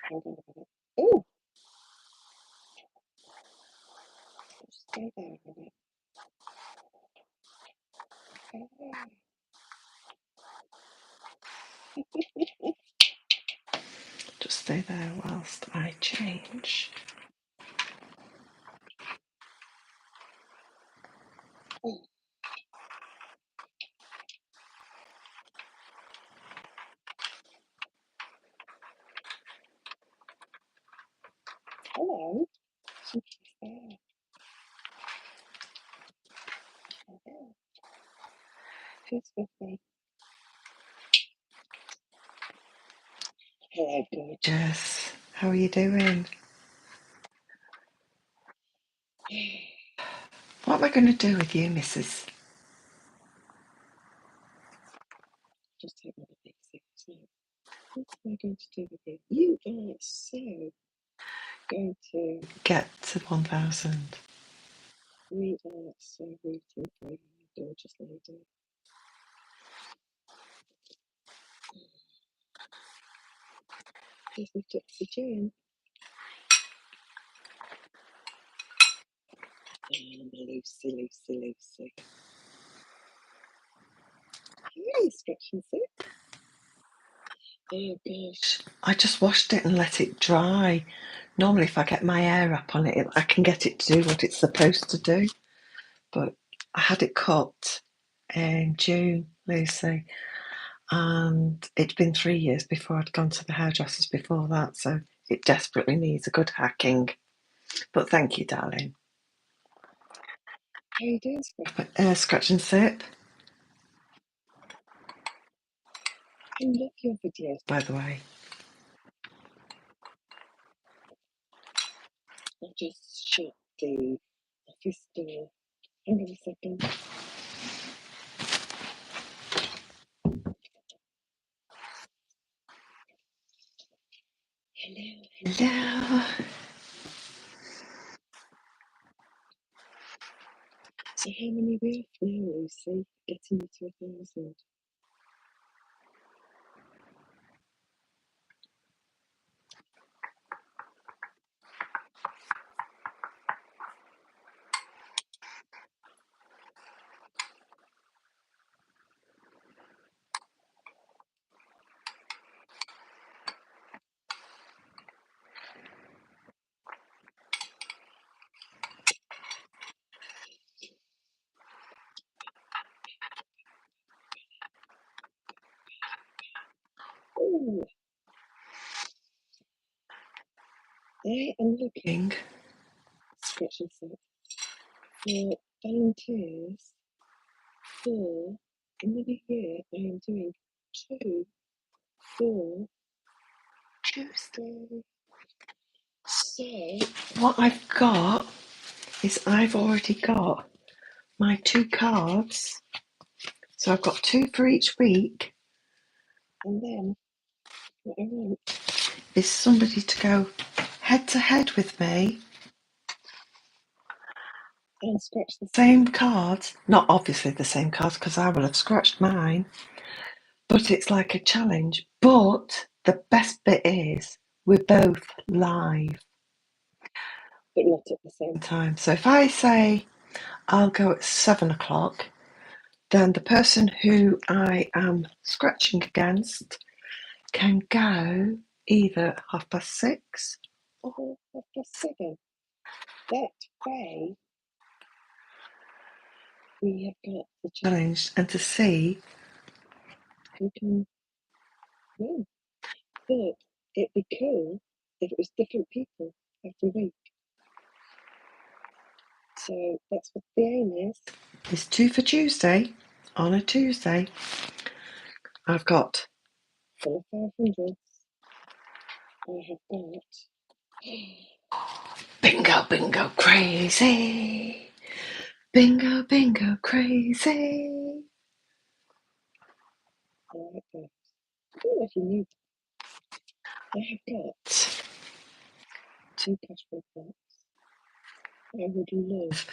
Hold on a minute. Oh, stay there a minute. Just stay there whilst I change. Oh, hello. She's there. Hello. Who's with me? Hello, Jess, how are you doing? What am I going to do with you, Mrs.? Just take one of these things. What am I going to do with you? You are so going to. Get to 1,000. We are so rooting for you, gorgeous lady. Here's my tipsy Jane. Oh, Lucy, Lucy, Lucy. Hey, stretch and sit. Oh gosh. I just washed it and let it dry. Normally, if I get my hair up on it, I can get it to do what it's supposed to do. But I had it cut in June, Lucy, and it'd been 3 years before I'd gone to the hairdressers before that, so it desperately needs a good hacking. But thank you, darling. How you doing, Scratch? Scratch and sip, I love your videos. by the way. I just shut the office door. Hang on a second. Hello, Hello. So how many we off now, Lucy? Getting you to 1,000. Oh, I am looking, Scratch and Sip, for volunteers for in the new year. I am doing 2 for Tuesday. So What I've got is I've already got my 2 cards. So I've got 2 for each week. and then what I want Is somebody to go head to head with me. and scratch the Same cards, not obviously the same cards because I will have scratched mine, but it's like a challenge. But the best bit is we're both live but not at the same time. So if I say I'll go at 7 o'clock, then the person who I am scratching against can go either at 6:30 or after 7. That way we have got the challenge and to see who can win. But it'd be cool if it was different people every week. So that's what the aim is. it's 2 for Tuesday. On a Tuesday, I've got Full of 500s. I have got. bingo, bingo, crazy. Bingo, bingo, crazy. I like that. I don't know if you knew. I have got 2 cash flow points. I would love.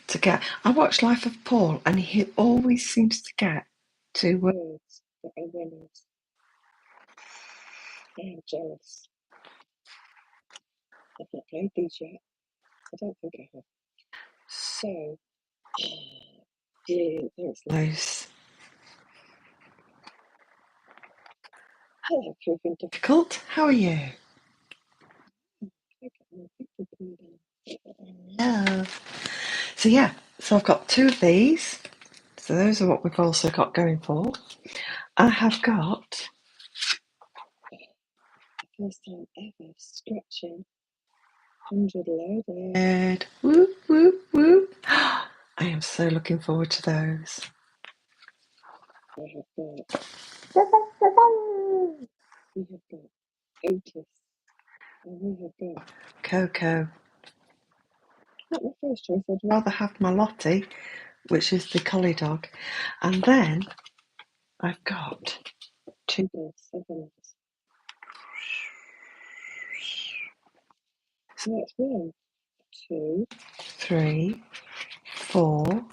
To get, I watch Life of Paul, and he always seems to get 2 words. Words that are winners. I am jealous. I've not played these yet. I don't think I have. So, dear, thanks. Those Hello, proving difficult. How are you? Yeah. So yeah, so I've got two of these. So those are what we've also got going for. I have got First time ever scratching 100 loaded. whoop whoop whoop. I am so looking forward to those. I have got, we have got Otis, and we have got Coco. not my first choice. I'd Rather have my Lottie, which is the collie dog, and then I've got two, rather 7. So that's 1, 2, 3, 4,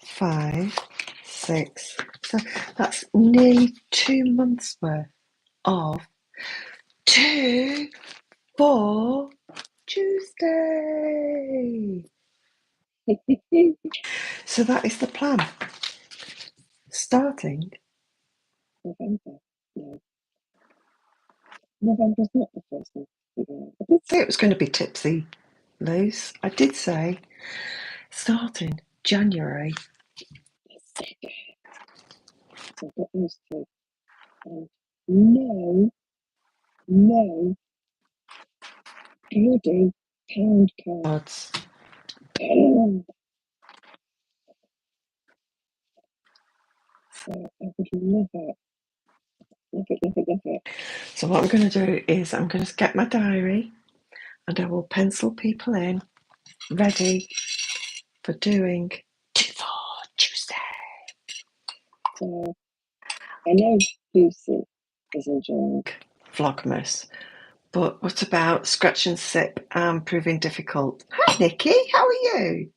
5, 6. So that's nearly 2 months worth of 2 for Tuesday. So that is the plan. Starting. November. No, November's not the first one. I did Say it was going to be tipsy, Loose. I did say starting January. second. So I've got those 2. And no bloody pound card. Odds. So I would love it. Love it, love it, love it. So what I'm going to do is I'm going to get my diary and I will pencil people in ready for doing 2 for Tuesday. So I know Lucy is enjoying Vlogmas. But what about scratch and sip and proving difficult? Hi Nikki, how are you?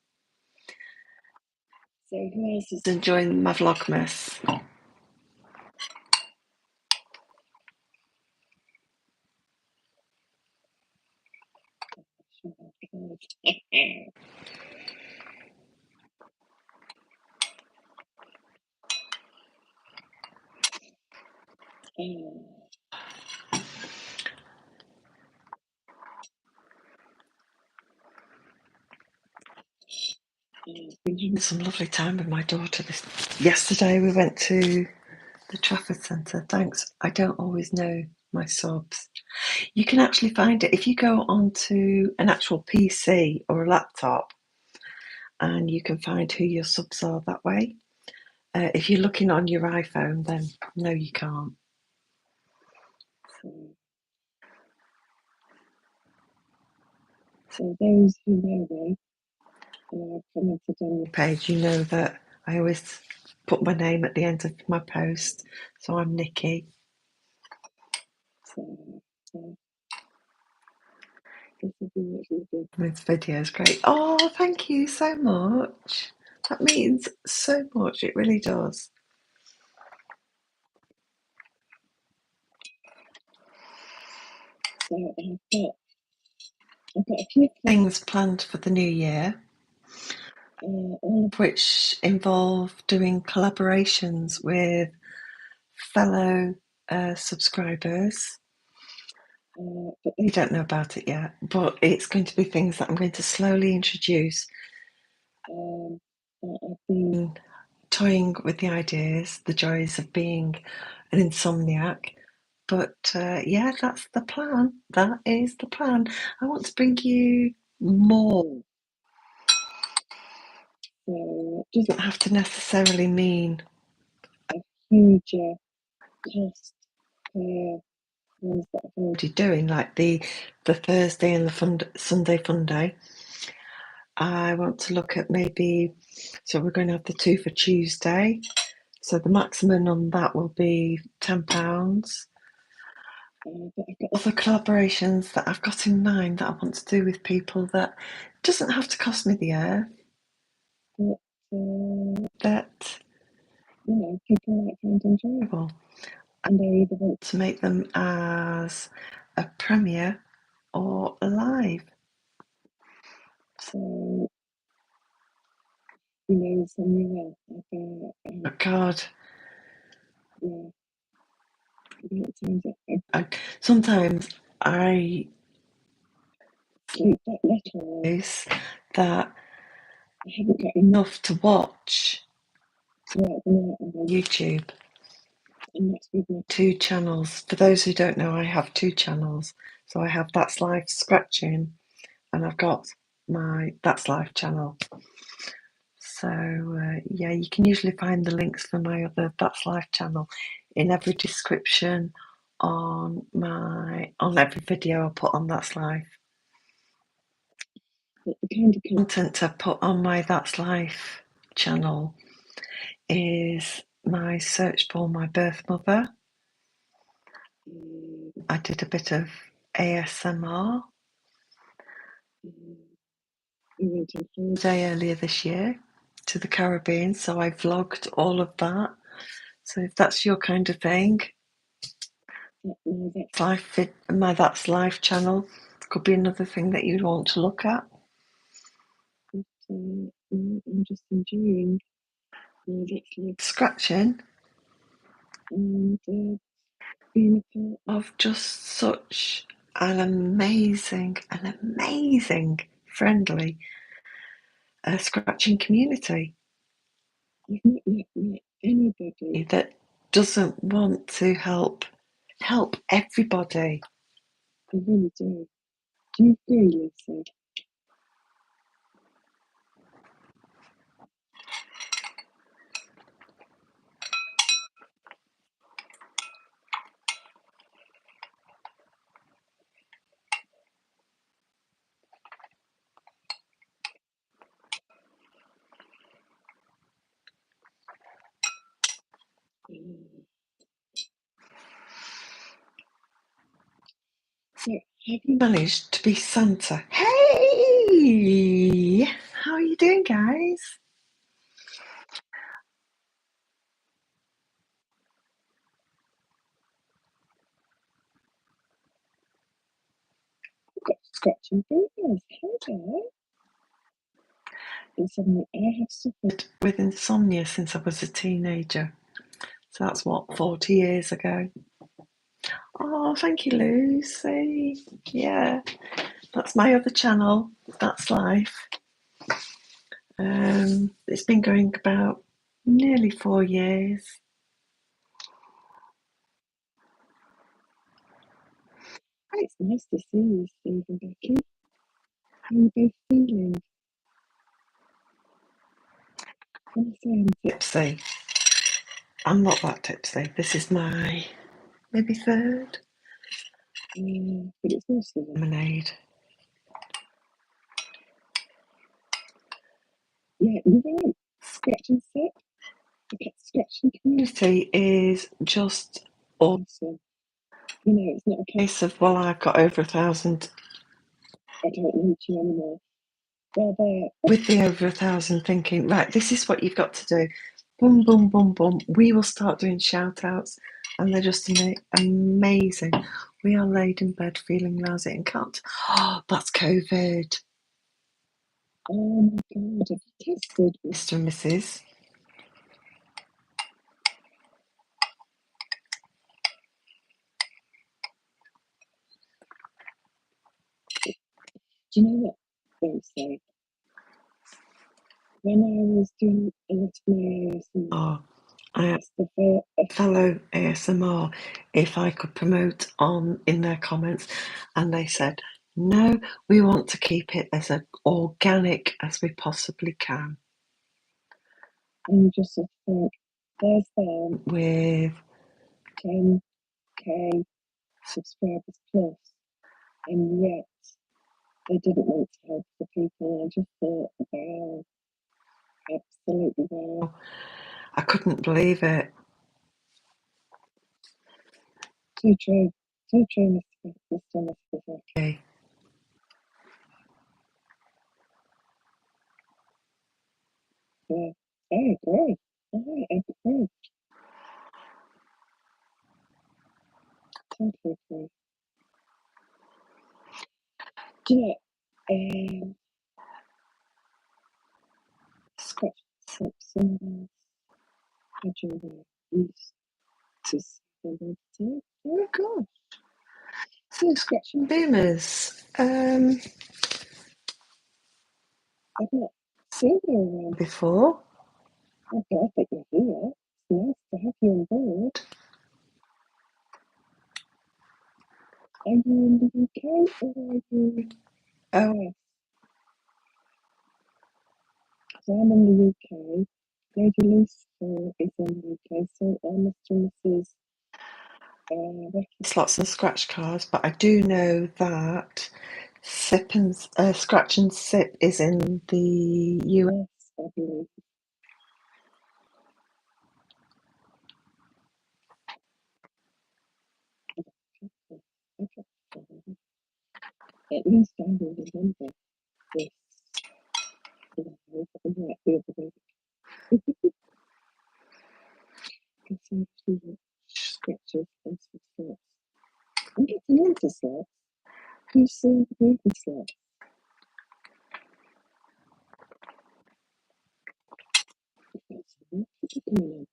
So who else is Enjoying my Vlogmas. Some lovely time with my daughter. Yesterday we went to the Trafford Centre. Thanks. I don't always know my subs. You can actually find it if you go onto an actual PC or a laptop, and you can find who your subs are that way. If you're looking on your iPhone, then no, you can't. So those who know me and I've commented on the page, you know that I always put my name at the end of my post. So I'm Nikki. So this will be really good. This video is great. Oh, thank you so much. That means so much. It really does. So I've got a few Things planned for the new year, all of which involve doing collaborations with fellow subscribers. but You don't know about it yet, but it's going to be things that I'm going to slowly introduce. I've been toying with the ideas, the joys of being an insomniac. But yeah, that's the plan. That is the plan. I want to bring you more. so It doesn't have to necessarily mean huge cost per ones that I've already doing like the Thursday and the Sunday fun day. I want to look at maybe, so we're going to have the 2 for Tuesday. So the maximum on that will be £10. but I've got Other collaborations that I've got in mind that I want to do with people that doesn't have to cost me the earth. That people might find enjoyable. And I either want to make them as a premiere or live. So, something about, Oh God, yeah, about times sometimes I sleep that little, is that I haven't got enough to watch throughout the night on YouTube. and that's with my 2 channels. For those who don't know, I have 2 channels. So I have That's Life Scratching, and I've got my That's Life channel. So yeah, you can usually find the links for my other That's Life channel in every description on every video I put on That's Life. the kind of Content I put on my That's Life channel is my search for my birth mother. I did a bit of ASMR. we went on holiday Day earlier this year to the Caribbean, so I vlogged all of that. So if that's your kind of thing, my That's Life channel could be another thing that you'd want to look at. I'm just enjoying That's Life Scratching and being a part of just such an amazing, friendly scratching community I've not yet met anybody. that doesn't want to help everybody. I really do. Do you agree, Lucy? So, have you Managed to be Santa. Hey, how are you doing, guys? got scratching fingers? Hello. And suddenly I have suffered. With insomnia since I was a teenager. So that's what, 40 years ago. Oh, thank you, Lucy. Yeah, that's my other channel. That's Life. It's been going about nearly 4 years. It's nice to see you, Steve and Becky. How are you both feeling? Tipsy. I'm not that tipsy. This is my maybe third But it's mostly lemonade. yeah, you're right. Scratching sick. Okay, scratching Community is just all awesome. It's not a case of, well, I've got over 1,000. I don't need you anymore. They're there. With the over 1,000 thinking, right, this is what you've got to do. Boom, boom, boom, boom. We will start doing shout outs, and they're just amazing. We are laid in bed feeling lousy and can't. Oh, that's COVID. Oh my god, have you tested? Mr. and Mrs. Do you know what they say? When I was doing a lot of my ASMR, Oh, I asked the fellow ASMR if I could promote on in their comments, and they said, no, we want to keep it as organic as we possibly can. and you just sort of think, there's them With 10k subscribers plus, and yet they didn't want to help the people. I just thought, wow, absolutely wow. I couldn't believe it. Too true, Mr. Okay. Yeah, I agree. I agree. Totally agree. Do you know, scratch slips and I really used to see them all the time. Oh gosh. So scratching Boomers. I've not seen you around. Before. I'm glad that you're here. It's nice to have you on board. Are you in the UK or are you Oh, So I'm in the UK. Lady Lucifer is in the UK. So are Mr. and Mrs. slots and scratch cards, but I do know that Scratch and Sip is in the US. Yes, I believe. Okay. At least I will remember this. You know, like the other week. Because I actually sketches and stuff. I'm getting into slots. You've seen the movie slots. That's what you're doing.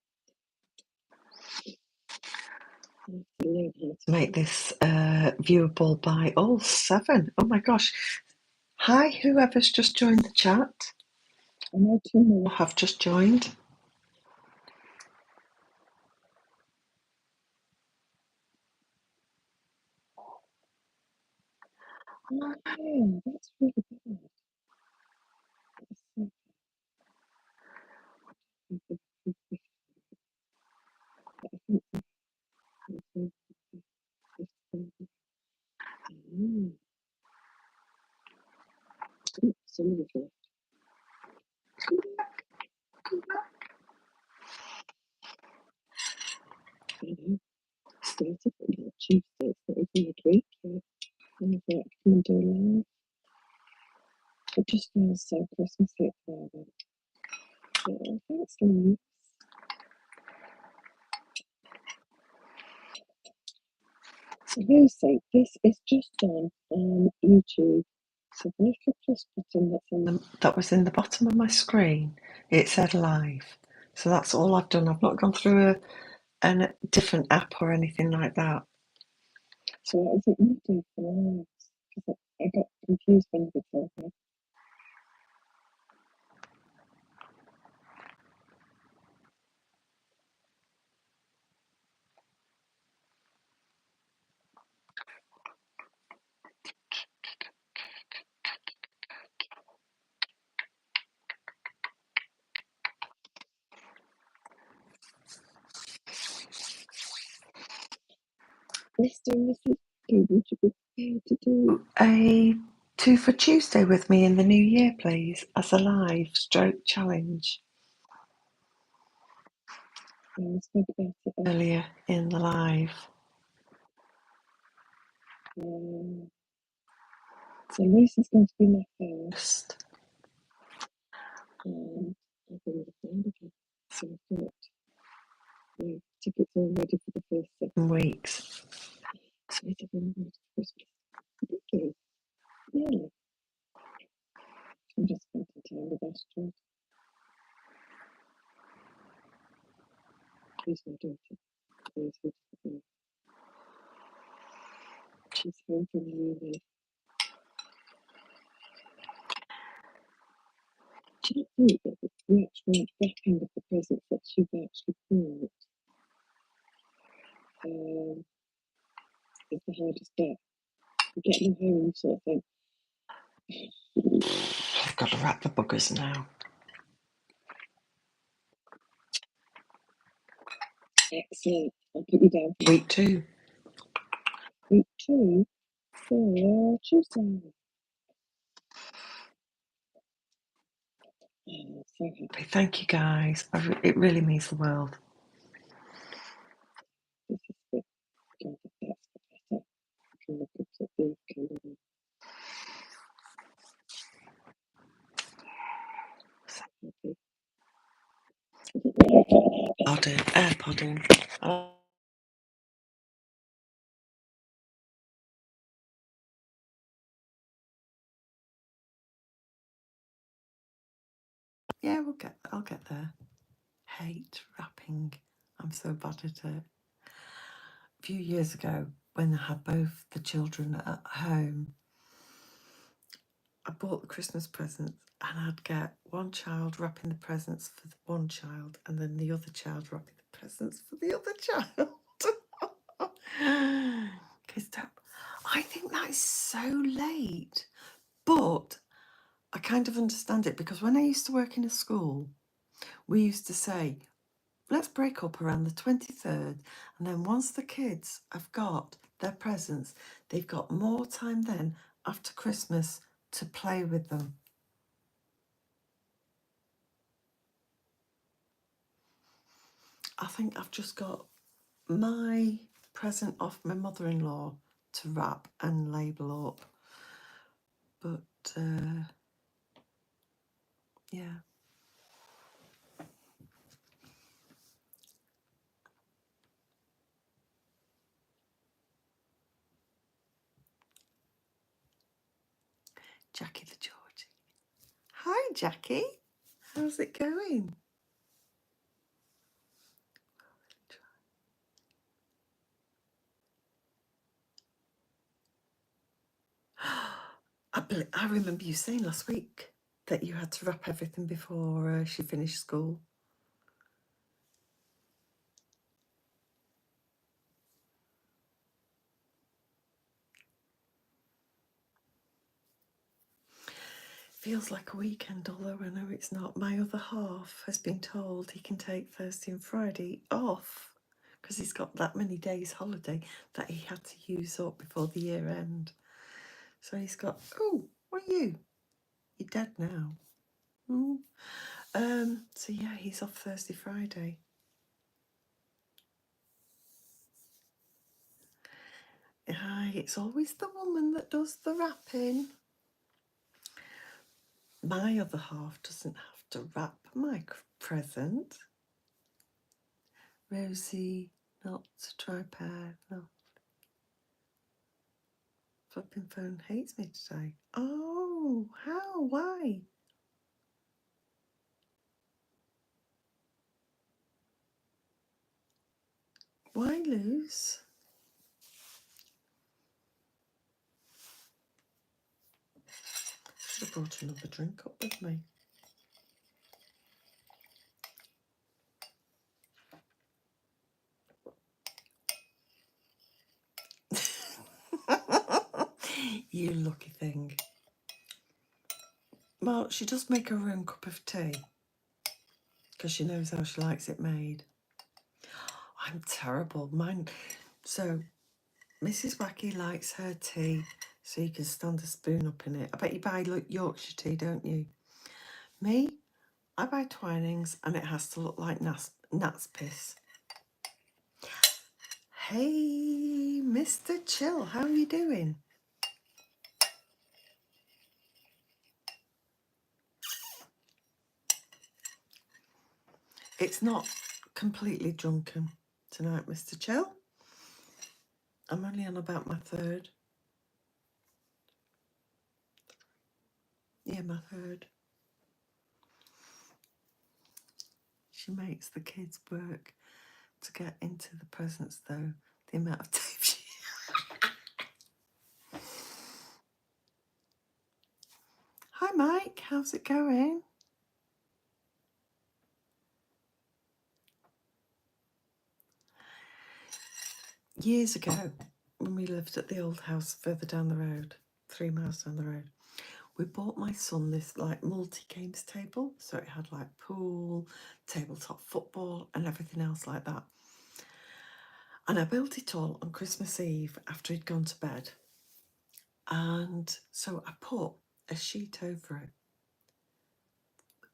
I have to learn how to Make this viewable by all 7. Oh my gosh. Hi, whoever's just joined the chat I know 2 or minutes. have just joined. Oh, yeah, that's really bad. That's so bad. I think that's some of it. I know. Started on Tuesday. It's not even midweek yet. And I thought, come and do a live. It just feels so Christmassy at the moment. Yeah, thanks, Lee. So Lucy, this is just on YouTube. So the little plus button that's in That was in the bottom of my screen. It said live. So that's all I've done. I've not gone through a different app or anything like that. So what is it you do for lives? Because I got confused when you told me. Mr. and Mrs. P, would you be prepared to do A 2 for Tuesday with me in the new year, please, as a live stroke challenge spoke about it earlier in the live. So Lucy's going to be my first. Just And I've been the friend again. So I've got tickets all ready for the first 7 weeks. Sweet of them ready for Christmas. Thank you. Really. I'm just spending time with Astrid. Who's my daughter? Who's with me? She's home from uni. Do you think that the actual wrapping of the presents that you've actually bought is the hardest bit? Getting them home, sort of thing. I've got to wrap the buggers now. Excellent. I'll put you down for Week 2. week 2 for Tuesday. Oh, so happy. Thank you, guys. It really means the world. This is the God, that's better. I can look up at the camera. So happy. AirPodding. Yeah, I'll get there. Hate wrapping. I'm so bad at it. A few years ago, when I had both the children at home, I bought the Christmas presents and I'd get one child wrapping the presents for the one child and then the other child wrapping the presents for the other child. Because I think that is so late. But I kind of understand it because when I used to work in a school, we used to say, let's break up around the 23rd. And then once the kids have got their presents, they've got more time then after Christmas to play with them. I think I've just got my present off my mother-in-law to wrap and label up. But yeah. Jackie the Georgie. Hi, Jackie. How's it going? I remember you saying last week that you had to wrap everything before she finished school. Feels like a weekend, although I know it's not. My other half has been told he can take Thursday and Friday off because he's got that many days holiday that he had to use up before the year end. So he's got, oh, what are you? You're dead now. Ooh. So yeah, he's off Thursday, Friday. It's always the woman that does the wrapping. My other half doesn't have to wrap my present. Rosie, not tripod, no. Flipping phone hates me today. Oh, how? Why? Why lose? Should have brought another drink up with me. You lucky thing. Well, she does make her own cup of tea because she knows how she likes it made. I'm terrible. Mine. So, Mrs. Wacky likes her tea so you can stand a spoon up in it. I bet you buy Yorkshire tea, don't you? Me, I buy Twinings and it has to look like gnat's piss. Hey, Mr. Chill, how are you doing? It's not completely drunken tonight, Mr. Chill. I'm only on about my third. Yeah, my third. She makes the kids work to get into the presents, though. The amount of tape she... Hi, Mike. How's it going? Years ago, when we lived at the old house further down the road, 3 miles down the road, we bought my son this like multi-games table. So it had like pool, tabletop football and everything else like that. And I built it all on Christmas Eve after he'd gone to bed. And so I put a sheet over it.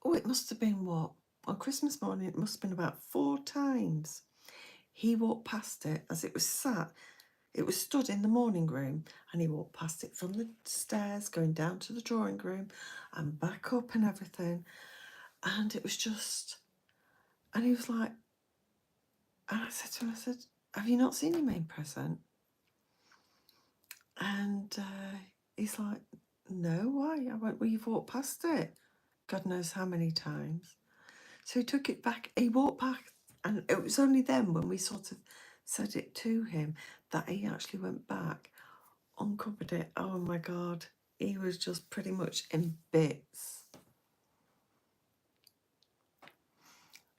Oh, it must have been what? On Christmas morning, it must have been about 4 times. He walked past it as it was sat. It was stood in the morning room and he walked past it from the stairs, going down to the drawing room and back up and everything. And it was just, and he was like, and I said to him, I said, have you not seen your main present? And he's like, no, why? I went, well, you've walked past it. God knows how many times. So he took it back. He walked back, and it was only then when we sort of said it to him that he actually went back, uncovered it. Oh my God, he was just pretty much in bits.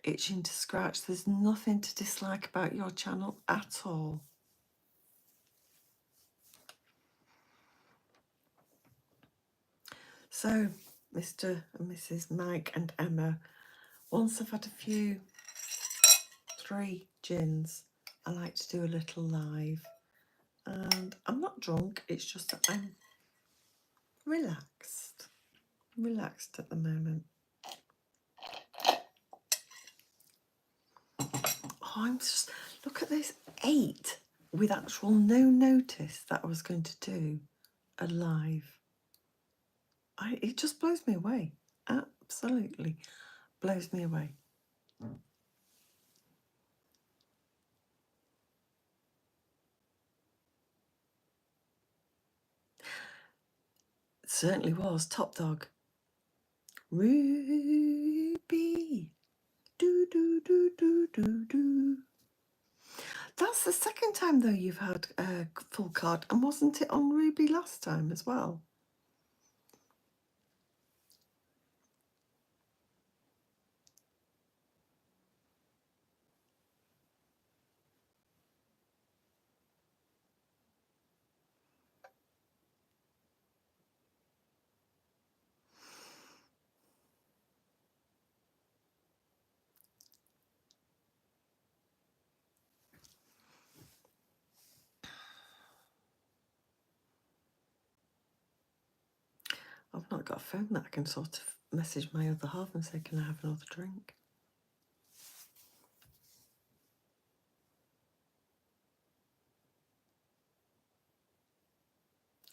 Itching to scratch. There's nothing to dislike about your channel at all. So, Mr. and Mrs. Mike and Emma, once I've had a few, 3 gins, I like to do a little live. And I'm not drunk, it's just that I'm relaxed at the moment. Oh, I'm just, look at this, 8 with actual no notice that I was going to do a live. It just blows me away, absolutely blows me away. It certainly was, top dog. Ruby, do do do do do do. That's the second time though you've had a full card, and wasn't it on Ruby last time as well? I've not got a phone that I can sort of message my other half and say, can I have another drink?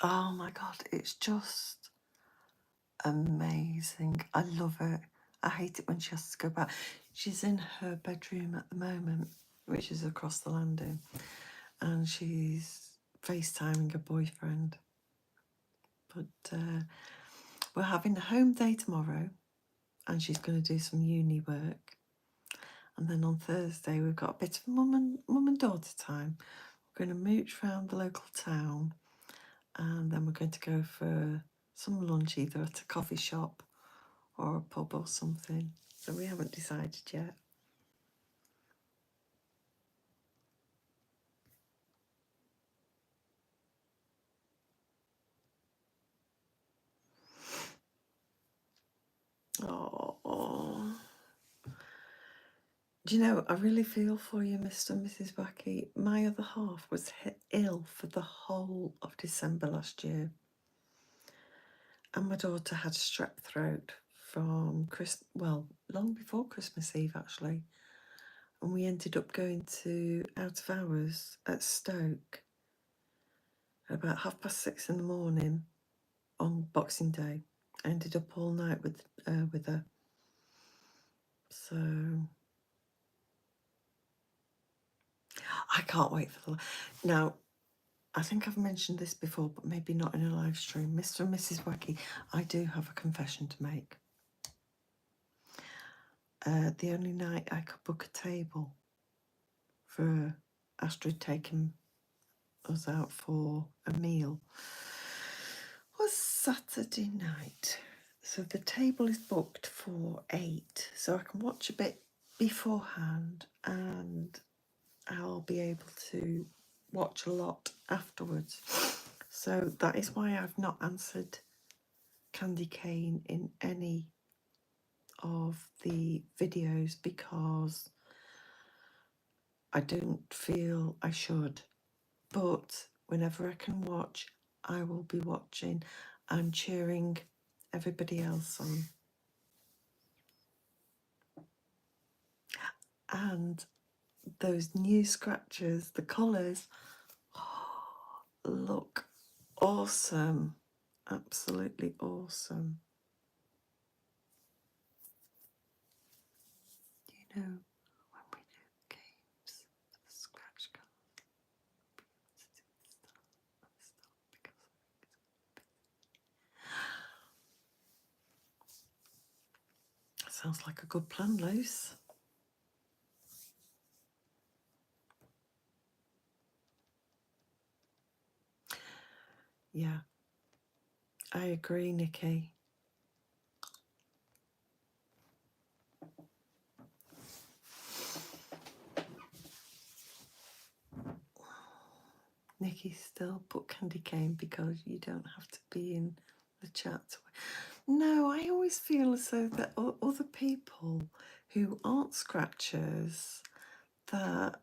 Oh my God, it's just amazing. I love it. I hate it when she has to go back. She's in her bedroom at the moment, which is across the landing, and she's FaceTiming her boyfriend. But we're having a home day tomorrow, and she's going to do some uni work. And then on Thursday, we've got a bit of mum and daughter time. We're going to mooch around the local town, and then we're going to go for some lunch, either at a coffee shop or a pub or something. So we haven't decided yet. Oh, do you know, I really feel for you, Mr. and Mrs. Wacky. My other half was ill for the whole of December last year. And my daughter had strep throat from long before Christmas Eve, actually. And we ended up going to out of hours at Stoke at about 6:30 in the morning on Boxing Day. I ended up all night with her. So I can't wait for the... Now, I think I've mentioned this before, but maybe not in a live stream. Mr. and Mrs. Wacky, I do have a confession to make. The only night I could book a table for Astrid taking us out for a meal was Saturday night. So the table is booked for 8, so I can watch a bit beforehand and I'll be able to watch a lot afterwards. So that is why I've not answered Candy Cane in any of the videos, because I don't feel I should. But whenever I can watch, I will be watching and cheering everybody else on. And those new scratches, the colours, look awesome. Absolutely awesome. You know, when we do games, the scratch colours, Sounds like a good plan, Luce. Yeah, I agree, Nikki. Nikki still put candy cane because you don't have to be in the chat. No, I always feel as though that other people who aren't scratchers that,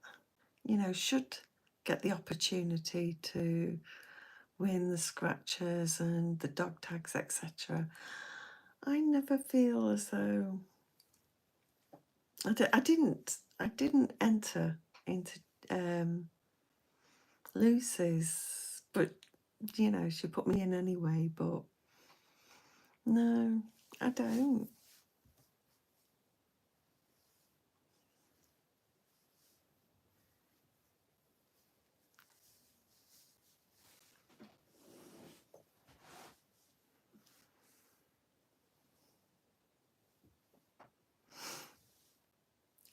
you know, should get the opportunity to win the scratchers and the dog tags, etc. I never feel as though I didn't enter into Lucy's, but you know, she put me in anyway. But no, I don't.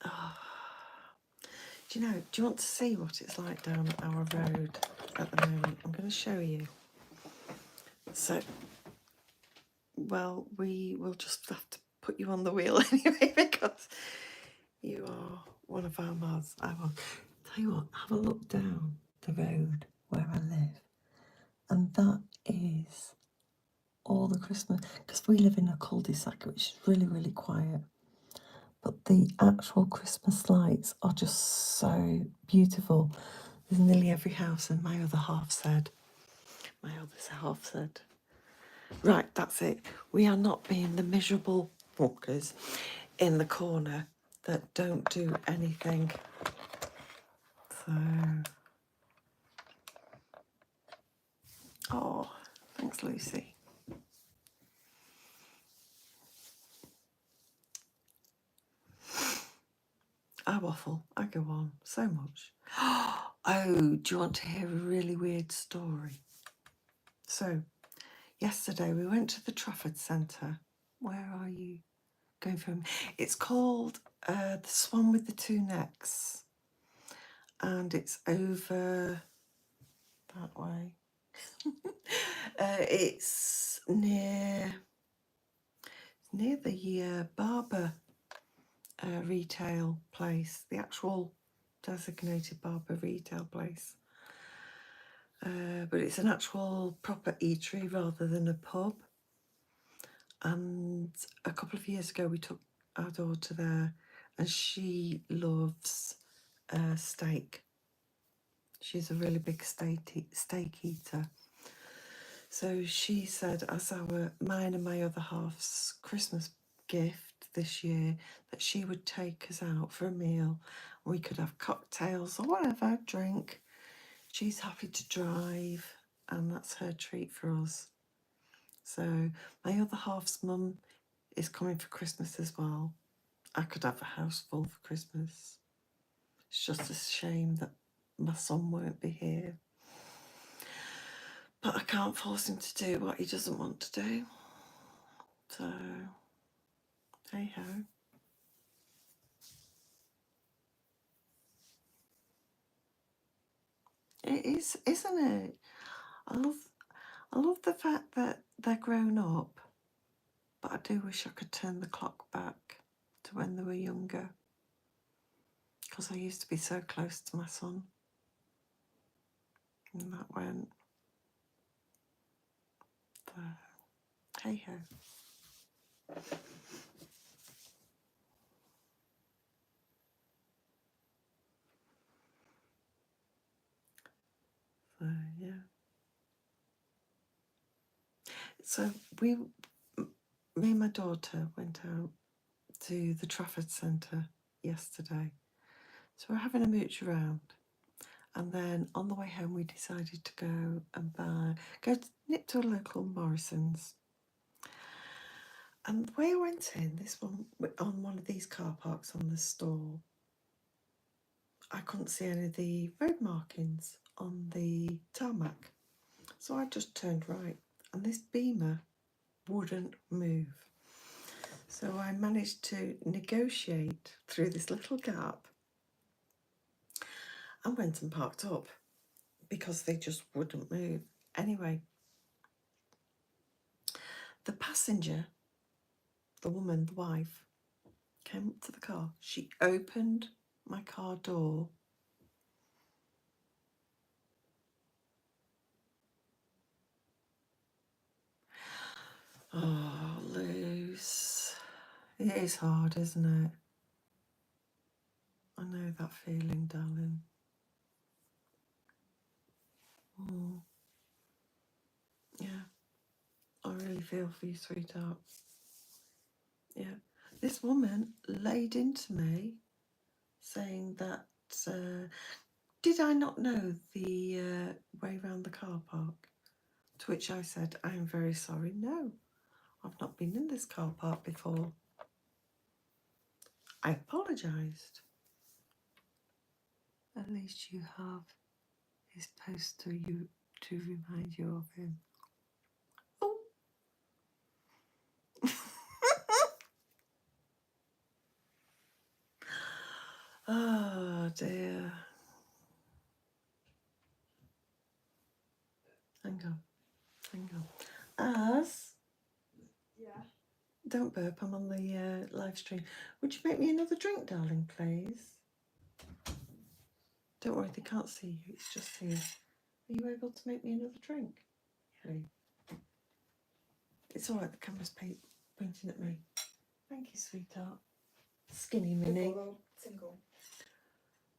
Oh. Do you know? Do you want to see what it's like down our road at the moment? I'm going to show you. So, well, we will just have to put you on the wheel anyway because you are one of our mods. I will tell you what. Have a look down the road where I live, and that is all the Christmas, because we live in a cul-de-sac which is really, really quiet, but the actual Christmas lights are just so beautiful. There's nearly every house, and my other half said, right, that's it, we are not being the miserable walkers in the corner that don't do anything. So, oh, thanks, Lucy. I waffle. I go on so much. Oh, do you want to hear a really weird story? So, yesterday we went to the Trafford Centre. Where are you going from? It's called The Swan with the Two Necks. And it's over that way. It's near the barber retail place, the actual designated barber retail place. But it's an actual proper eatery rather than a pub. And a couple of years ago we took our daughter there, and she loves steak. She's a really big steak eater. So she said, as mine and my other half's Christmas gift this year, that she would take us out for a meal. We could have cocktails or whatever, drink. She's happy to drive, and that's her treat for us. So my other half's mum is coming for Christmas as well. I could have a house full for Christmas. It's just a shame that my son won't be here. But I can't force him to do what he doesn't want to do. So, hey ho. It is, isn't it? I love the fact that they're grown up, but I do wish I could turn the clock back to when they were younger, because I used to be so close to my son, and that went. So, hey ho. So yeah. So me and my daughter went out to the Trafford Centre yesterday. So we're having a mooch around. And then on the way home, we decided to go and nip to a local Morrison's. And the way I went in, this one, on one of these car parks on the store, I couldn't see any of the road markings on the tarmac. So I just turned right, and this Beamer wouldn't move. So I managed to negotiate through this little gap and went and parked up because they just wouldn't move. Anyway, the passenger, the woman, the wife, came up to the car. She opened my car door. Oh, Luce. It is hard, isn't it? I know that feeling, darling. Oh, yeah. I really feel for you, sweetheart. Yeah. This woman laid into me saying that, did I not know the way round the car park? To which I said, I'm very sorry, no. I've not been in this car park before. I apologised. At least you have his poster to remind you of him. Oh. Oh dear. Hang on. Yeah. Don't burp, I'm on the live stream. Would you make me another drink, darling, please? Don't worry, they can't see you, it's just here. Are you able to make me another drink? Please. It's all right, the camera's pointing at me. Thank you, sweetheart. Skinny mini. Single.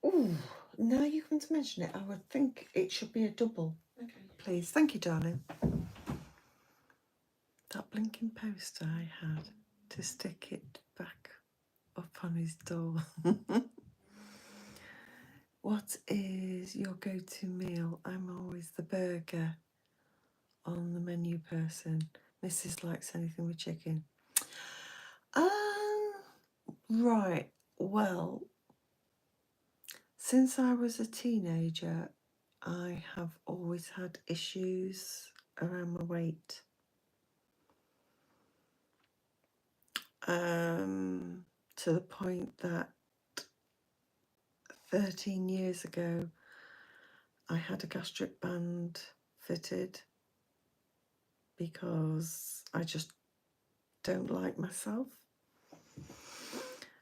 Ooh, now you come to mention it, I would think it should be a double. Okay. Please, thank you, darling. That blinking poster I had to stick it back up on his door. What is your go-to meal? I'm always the burger on the menu person. Mrs. likes anything with chicken. Right, well, since I was a teenager, I have always had issues around my weight. To the point that 13 years ago, I had a gastric band fitted because I just don't like myself.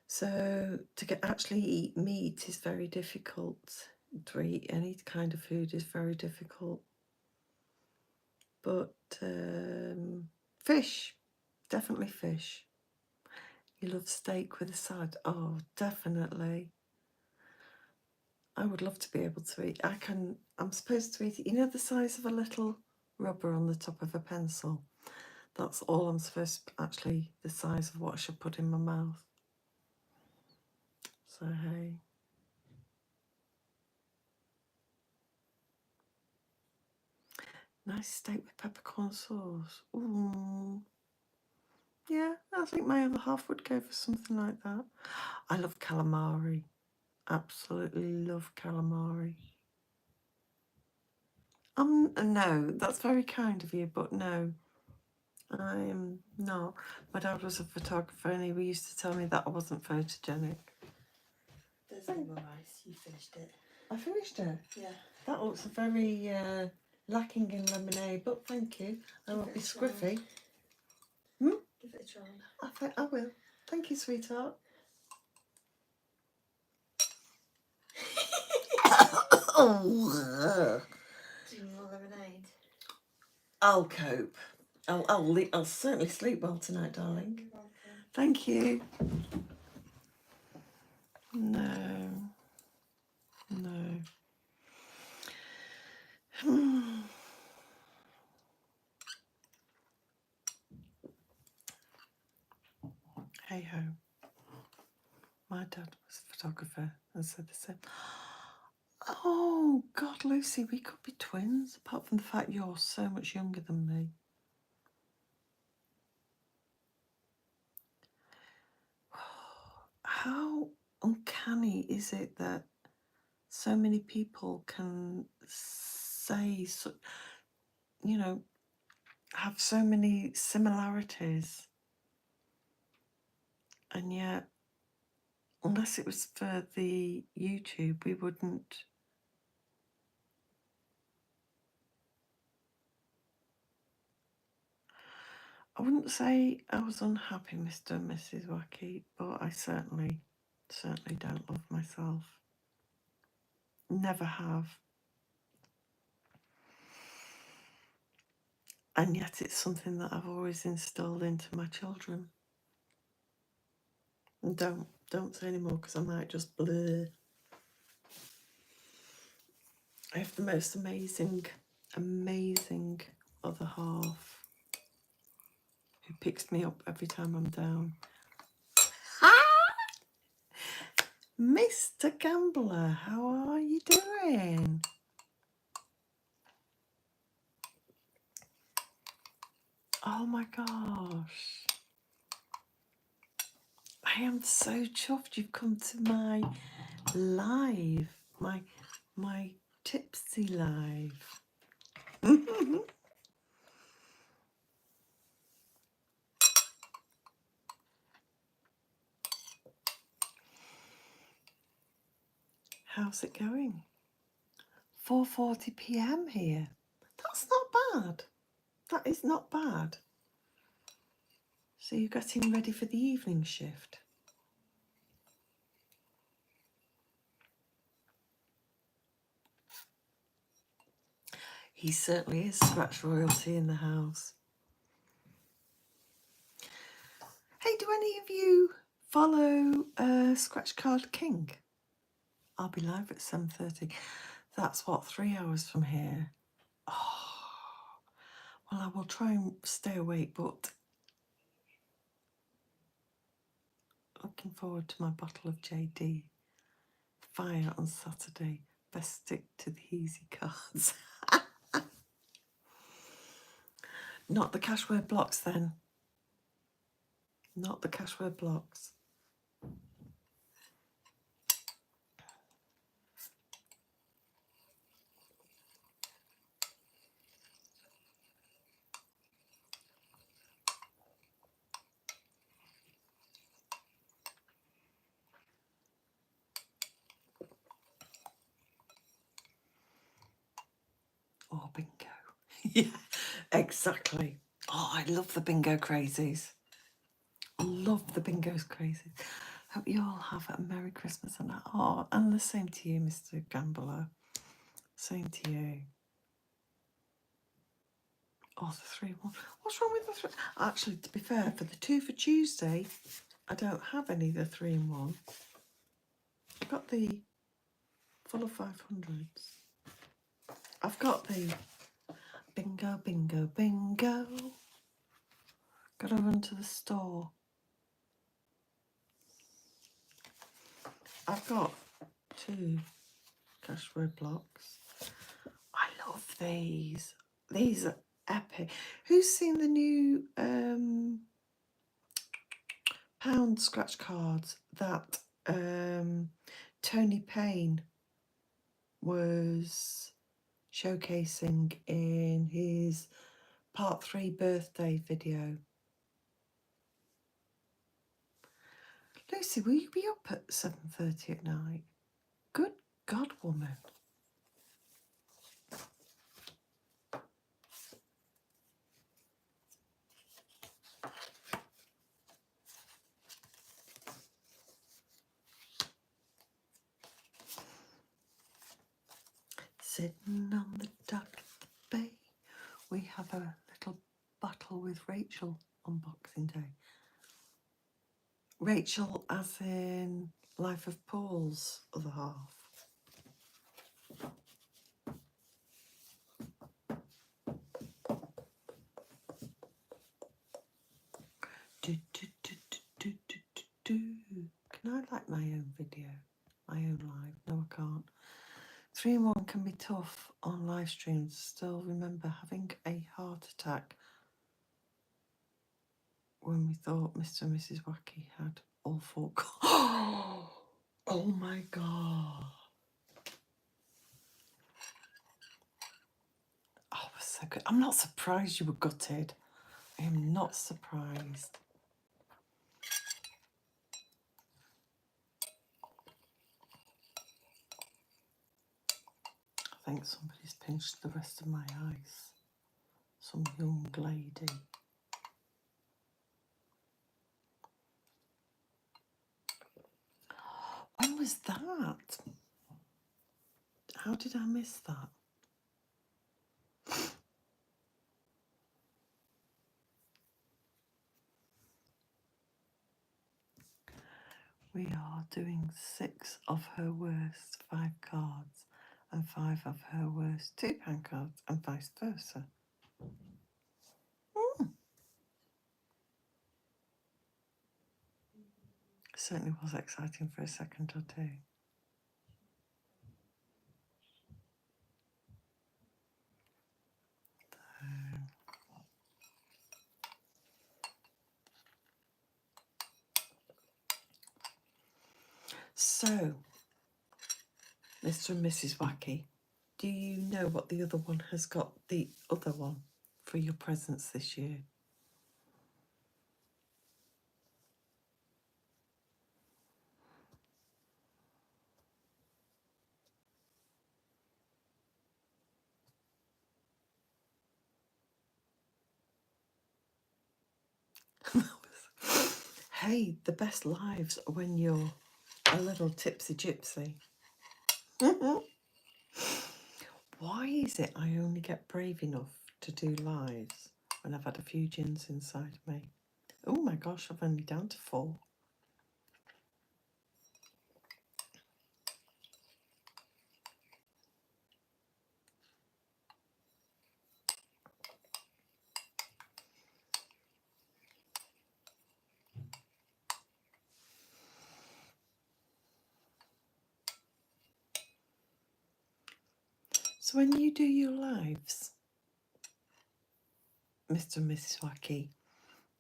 So to actually eat meat is very difficult. To eat any kind of food is very difficult. But fish, definitely fish. You love steak with a salad? Oh, definitely. I would love to be able to eat. I'm supposed to eat it. You know the size of a little rubber on the top of a pencil? That's all I'm supposed to, actually the size of what I should put in my mouth. So, hey. Nice steak with peppercorn sauce. Ooh. Yeah, I think my other half would go for something like that. I love calamari. Absolutely love calamari. No, that's very kind of you, but no, I'm not. My dad was a photographer and he used to tell me that I wasn't photogenic. There's no more ice. You finished it. I finished it? Yeah. That looks very lacking in lemonade, but thank you. I won't be squiffy. Give it a try. I will. Thank you, sweetheart. Oh. Do you need more lemonade? I'll cope. I'll certainly sleep well tonight, darling. You're welcome. Thank you. No. Hey ho. My dad was a photographer and said the same. Oh God, Lucy, we could be twins, apart from the fact you're so much younger than me. How uncanny is it that so many people can say, have so many similarities? And yet, unless it was for the YouTube, we wouldn't. I wouldn't say I was unhappy, Mr. and Mrs. Wacky, but I certainly don't love myself. Never have. And yet it's something that I've always instilled into my children. And don't say anymore because I might just blur. I have the most amazing other half who picks me up every time I'm down. Mr. Gambler, how are you doing? Oh my gosh. I am so chuffed you've come to my live, my tipsy live. How's it going? 4:40 p.m. here. That's not bad. That is not bad. So you're getting ready for the evening shift? He certainly is scratch royalty in the house. Hey, do any of you follow Scratch Card King? I'll be live at 7:30. That's what, 3 hours from here. Oh, well, I will try and stay awake, but looking forward to my bottle of JD. Fire on Saturday. Best stick to the easy cards. Not the cash word blocks then. Not the cash word blocks. Oh, bingo. Yeah, exactly. Oh, I love the bingo crazies. Love the bingo's crazies. Hope you all have a Merry Christmas and and the same to you, Mr. Gambler. Same to you. Oh, the 3-1. What's wrong with the 3? Actually, to be fair, for the 2 for Tuesday, I don't have any of the 3-in-1. I've got the full of 500s. I've got the bingo, bingo, bingo. Gotta run to the store. I've got 2 cash word blocks. I love these. These are epic. Who's seen the new pound scratch cards that Tony Payne was showcasing in his part 3 birthday video? Lucy, will you be up at 7:30 at night? Good God, woman. Sitting on the dock of the bay, we have a little bottle with Rachel unboxing day. Rachel as in Life of Paul's other half. Can I like my own video? My own live? No, I can't. 3-in-1 can be tough on live streams. Still remember having a heart attack when we thought Mr. and Mrs. Wacky had all 4 cards. Oh my God. Oh, it was so good. I'm not surprised you were gutted. I am not surprised. I think somebody's pinched the rest of my eyes. Some young lady. When was that? How did I miss that? We are doing 6 of her worst 5 cards and 5 of her worst £2 cards and vice versa. Certainly was exciting for a second or two. So, Mr. and Mrs. Wacky, do you know what the other one has got, the other one, for your presents this year? Hey, the best lives are when you're a little tipsy gypsy. Why is it I only get brave enough to do lives when I've had a few gins inside me? Oh my gosh, I've only down to 4. So when you do your lives, Mr. and Mrs. Wacky,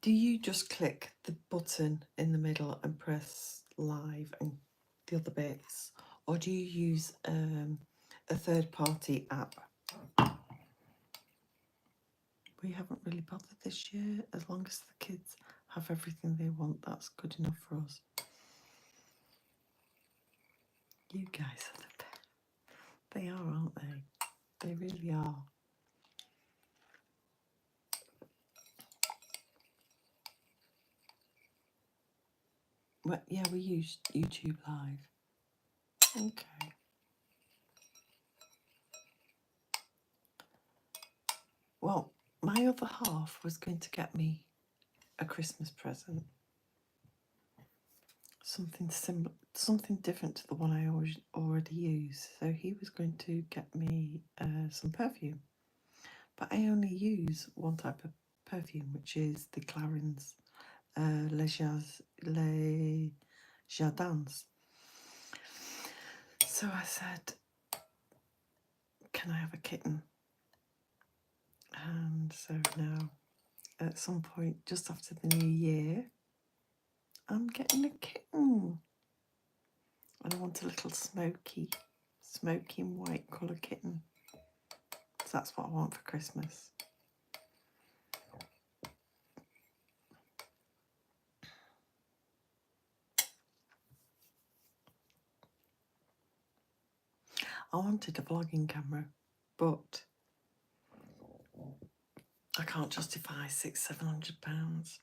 do you just click the button in the middle and press live and the other bits? Or do you use a third-party app? We haven't really bothered this year. As long as the kids have everything they want, that's good enough for us. You guys are the best. They are, aren't they? They really are. Well, yeah, we use YouTube Live. Okay. Well, my other half was going to get me a Christmas present. Something similar, something different to the one I already use. So he was going to get me some perfume. But I only use one type of perfume, which is the Clarins Les Jardins. So I said, can I have a kitten? And so now, at some point just after the new year, I'm getting a kitten. And I want a little smoky and white colour kitten. So that's what I want for Christmas. I wanted a vlogging camera, but I can't justify £600-700.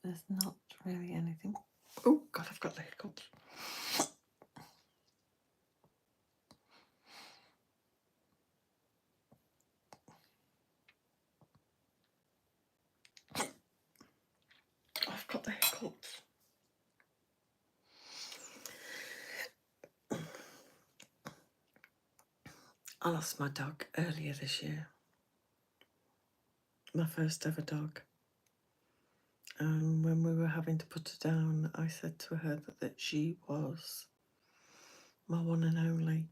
There's not really anything. Oh God, I've got the hiccups. I've got the hiccups. I lost my dog earlier this year. My first ever dog. And when we were having to put her down, I said to her that she was my one and only.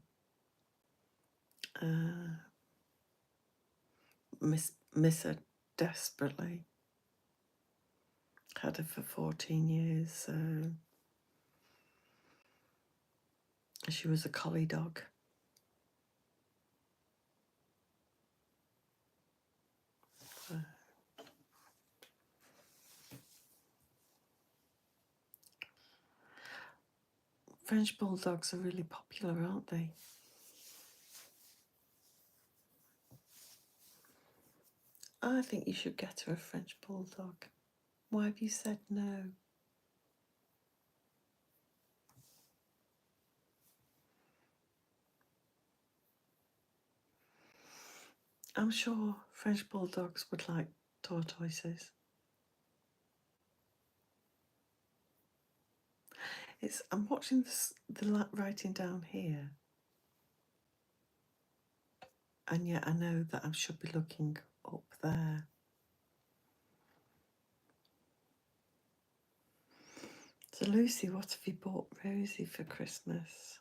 Miss her desperately. Had her for 14 years. So she was a collie dog. French bulldogs are really popular, aren't they? I think you should get her a French bulldog. Why have you said no? I'm sure French bulldogs would like tortoises. I'm watching the writing down here, and yet I know that I should be looking up there. So Lucy, what have you bought Rosie for Christmas?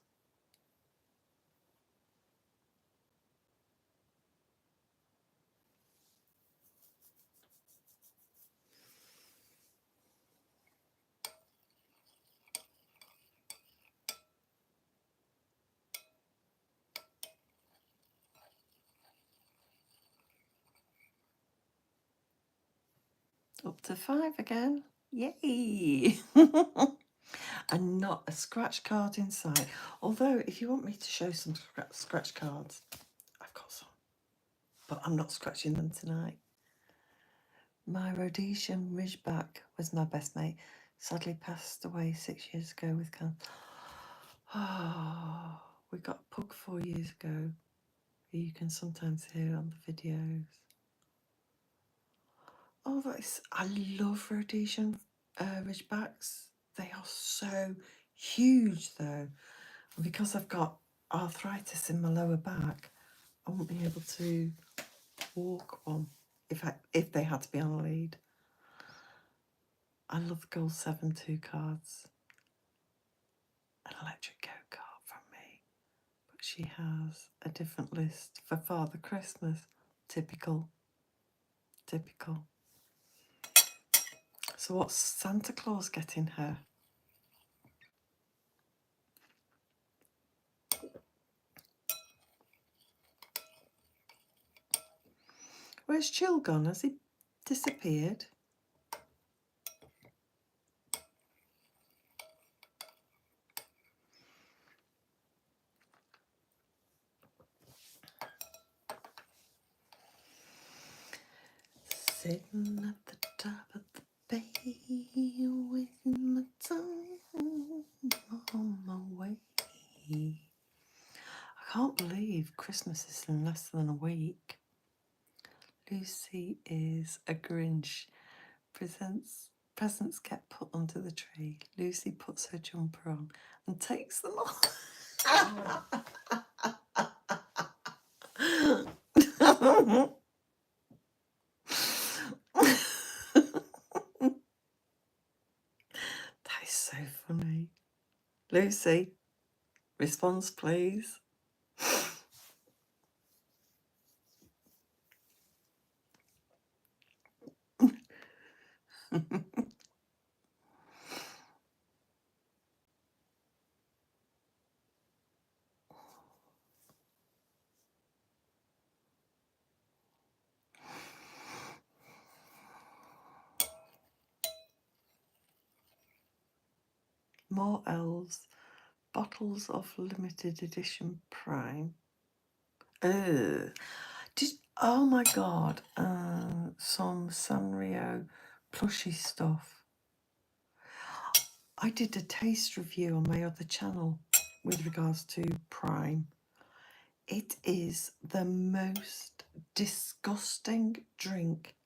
Up to 5 again. Yay! And not a scratch card inside. Although, if you want me to show some scratch cards, I've got some. But I'm not scratching them tonight. My Rhodesian Ridgeback was my best mate. Sadly passed away 6 years ago with cancer. Oh, we got a pug 4 years ago, who you can sometimes hear on the videos. Oh, I love Rhodesian Ridgebacks. They are so huge, though. And because I've got arthritis in my lower back, I won't be able to walk one if they had to be on a lead. I love the Gold 7-2 cards. An electric go-kart from me. But she has a different list for Father Christmas. Typical. So what's Santa Claus getting her? Where's Chill gone? Has he disappeared? Sitting at the top of the bay, waiting my time on my way. I can't believe Christmas is in less than a week. Lucy is a Grinch. Presents get put under the tree. Lucy puts her jumper on and takes them off. That is so funny. Lucy, response please. More elves. Bottles of limited edition Prime. Oh my god. Some Sanrio plushy stuff. I did a taste review on my other channel with regards to Prime. It is the most disgusting drink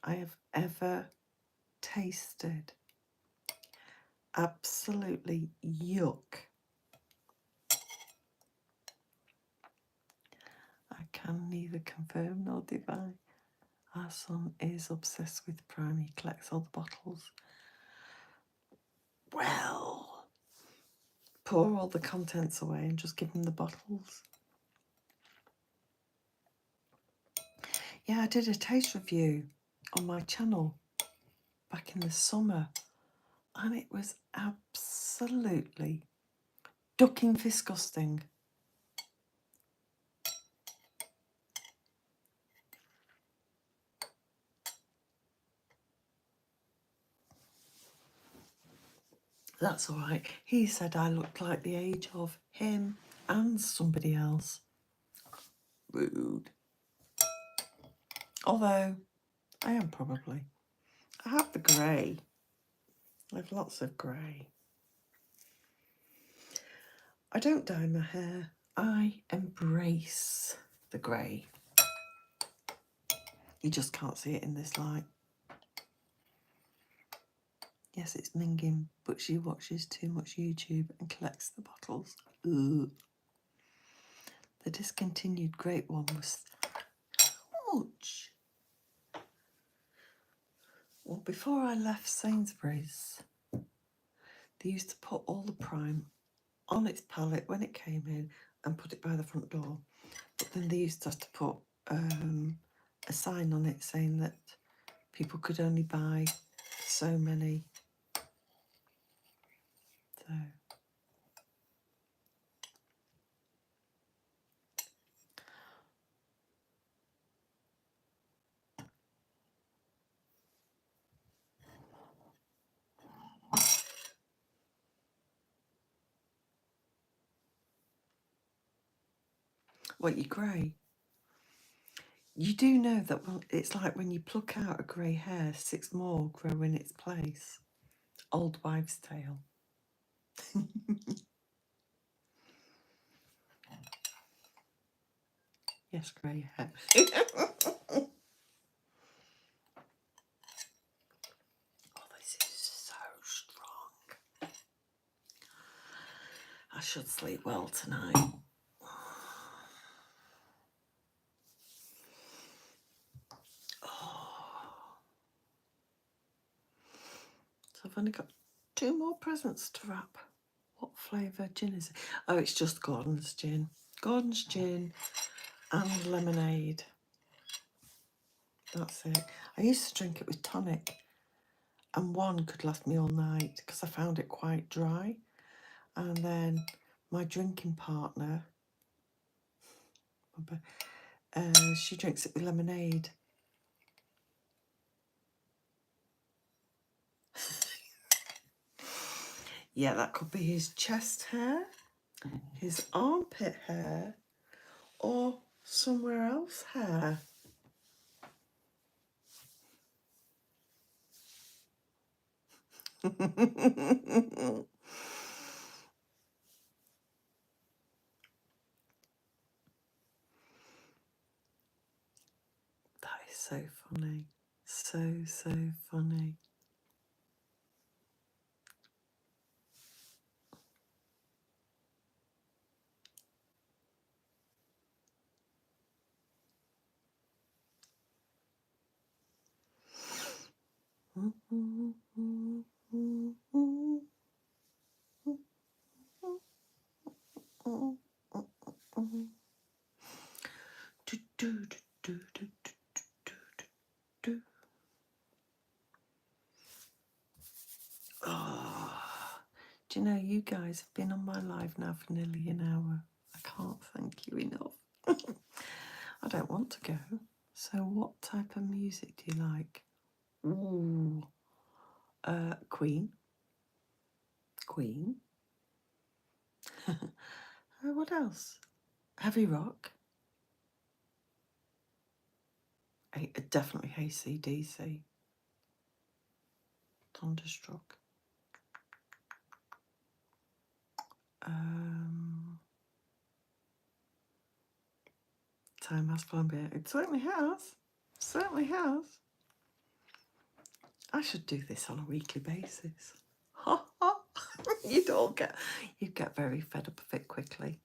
I have ever tasted. Absolutely yuck. I can neither confirm nor deny. Our son is obsessed with Prime. He collects all the bottles. Well, pour all the contents away and just give him the bottles. Yeah, I did a taste review on my channel back in the summer, and it was absolutely ducking disgusting. That's all right. He said I looked like the age of him and somebody else. Rude. Although, I am probably. I have the grey. I have lots of grey. I don't dye my hair. I embrace the grey. You just can't see it in this light. Yes, it's minging, but she watches too much YouTube and collects the bottles. Ugh. The discontinued great one was much. Well, before I left Sainsbury's, they used to put all the Prime on its pallet when it came in and put it by the front door. But then they used to have to put a sign on it saying that people could only buy so many. So what, you grey? You do know that it's like when you pluck out a grey hair, 6 more grow in its place. Old wives' tale. Yes, grey hair. Oh, this is so strong. I should sleep well tonight. So I've only got 2 more presents to wrap. What flavour gin is it? Oh, it's just Gordon's gin. Gordon's gin and lemonade. That's it. I used to drink it with tonic, and one could last me all night because I found it quite dry. And then my drinking partner, she drinks it with lemonade. Yeah, that could be his chest hair, his armpit hair, or somewhere else hair. That is so funny. So funny. Oh, do you know, you guys have been on my live now for nearly an hour. I can't thank you enough. I don't want to go. So what type of music do you like? Ooh, Queen. What else? Heavy rock. Definitely AC/DC. Thunderstruck. Time has flown by. It certainly has. Certainly has. I should do this on a weekly basis. You'd get very fed up of it quickly.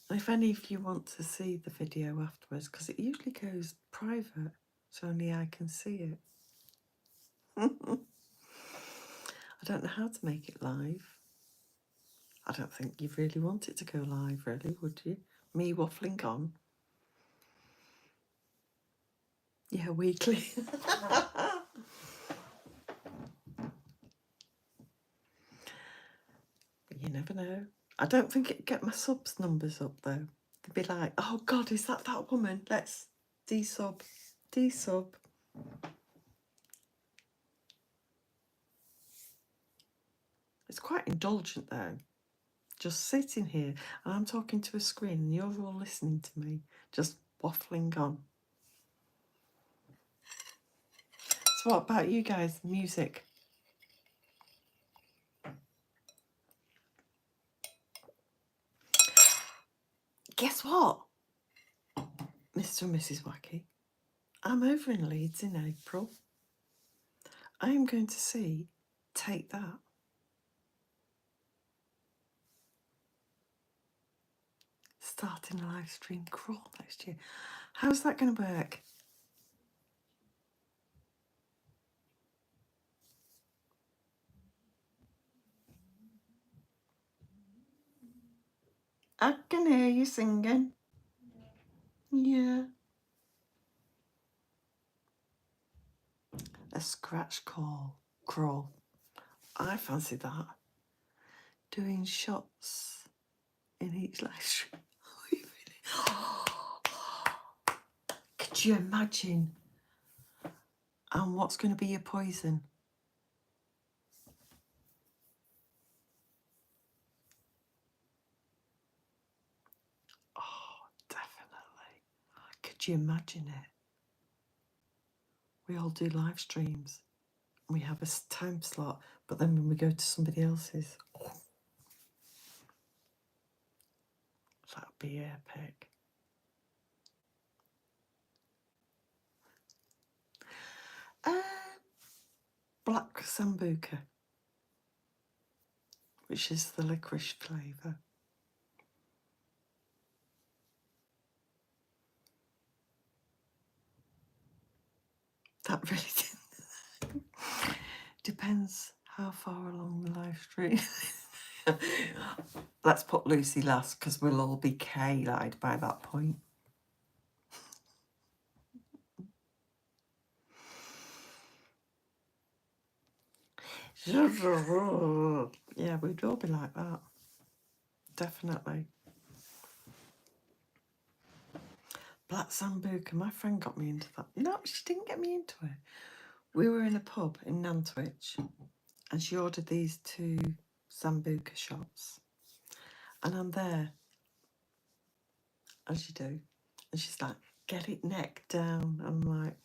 And if any of you want to see the video afterwards, because it usually goes private, so only I can see it. I don't know how to make it live. I don't think you'd really want it to go live, really, would you? Me waffling on. Yeah, weekly. You never know. I don't think it'd get my subs numbers up, though. They'd be like, oh, God, is that woman? Let's de-sub. D-sub. It's quite indulgent though. Just sitting here and I'm talking to a screen and you're all listening to me, just waffling on. So what about you guys? Music? Guess what? Mr. and Mrs. Wacky, I'm over in Leeds in April. I am going to see Take That. Starting a live stream crawl next year. How's that going to work? I can hear you singing. Yeah. A scratch crawl. I fancy that. Doing shots in each live stream. Could you imagine? And what's going to be your poison? Oh, definitely. Could you imagine it? We all do live streams. We have a time slot, but then when we go to somebody else's, that'd be epic. Black Sambuca, which is the licorice flavour. That really depends how far along the live stream. Let's put Lucy last because we'll all be K-eyed by that point. Yeah, we'd all be like that. Definitely. Black Sambuca, my friend got me into that. No, she didn't get me into it. We were in a pub in Nantwich and she ordered these 2 Sambuca shots. And I'm there, as you do. And she's like, get it neck down. I'm like,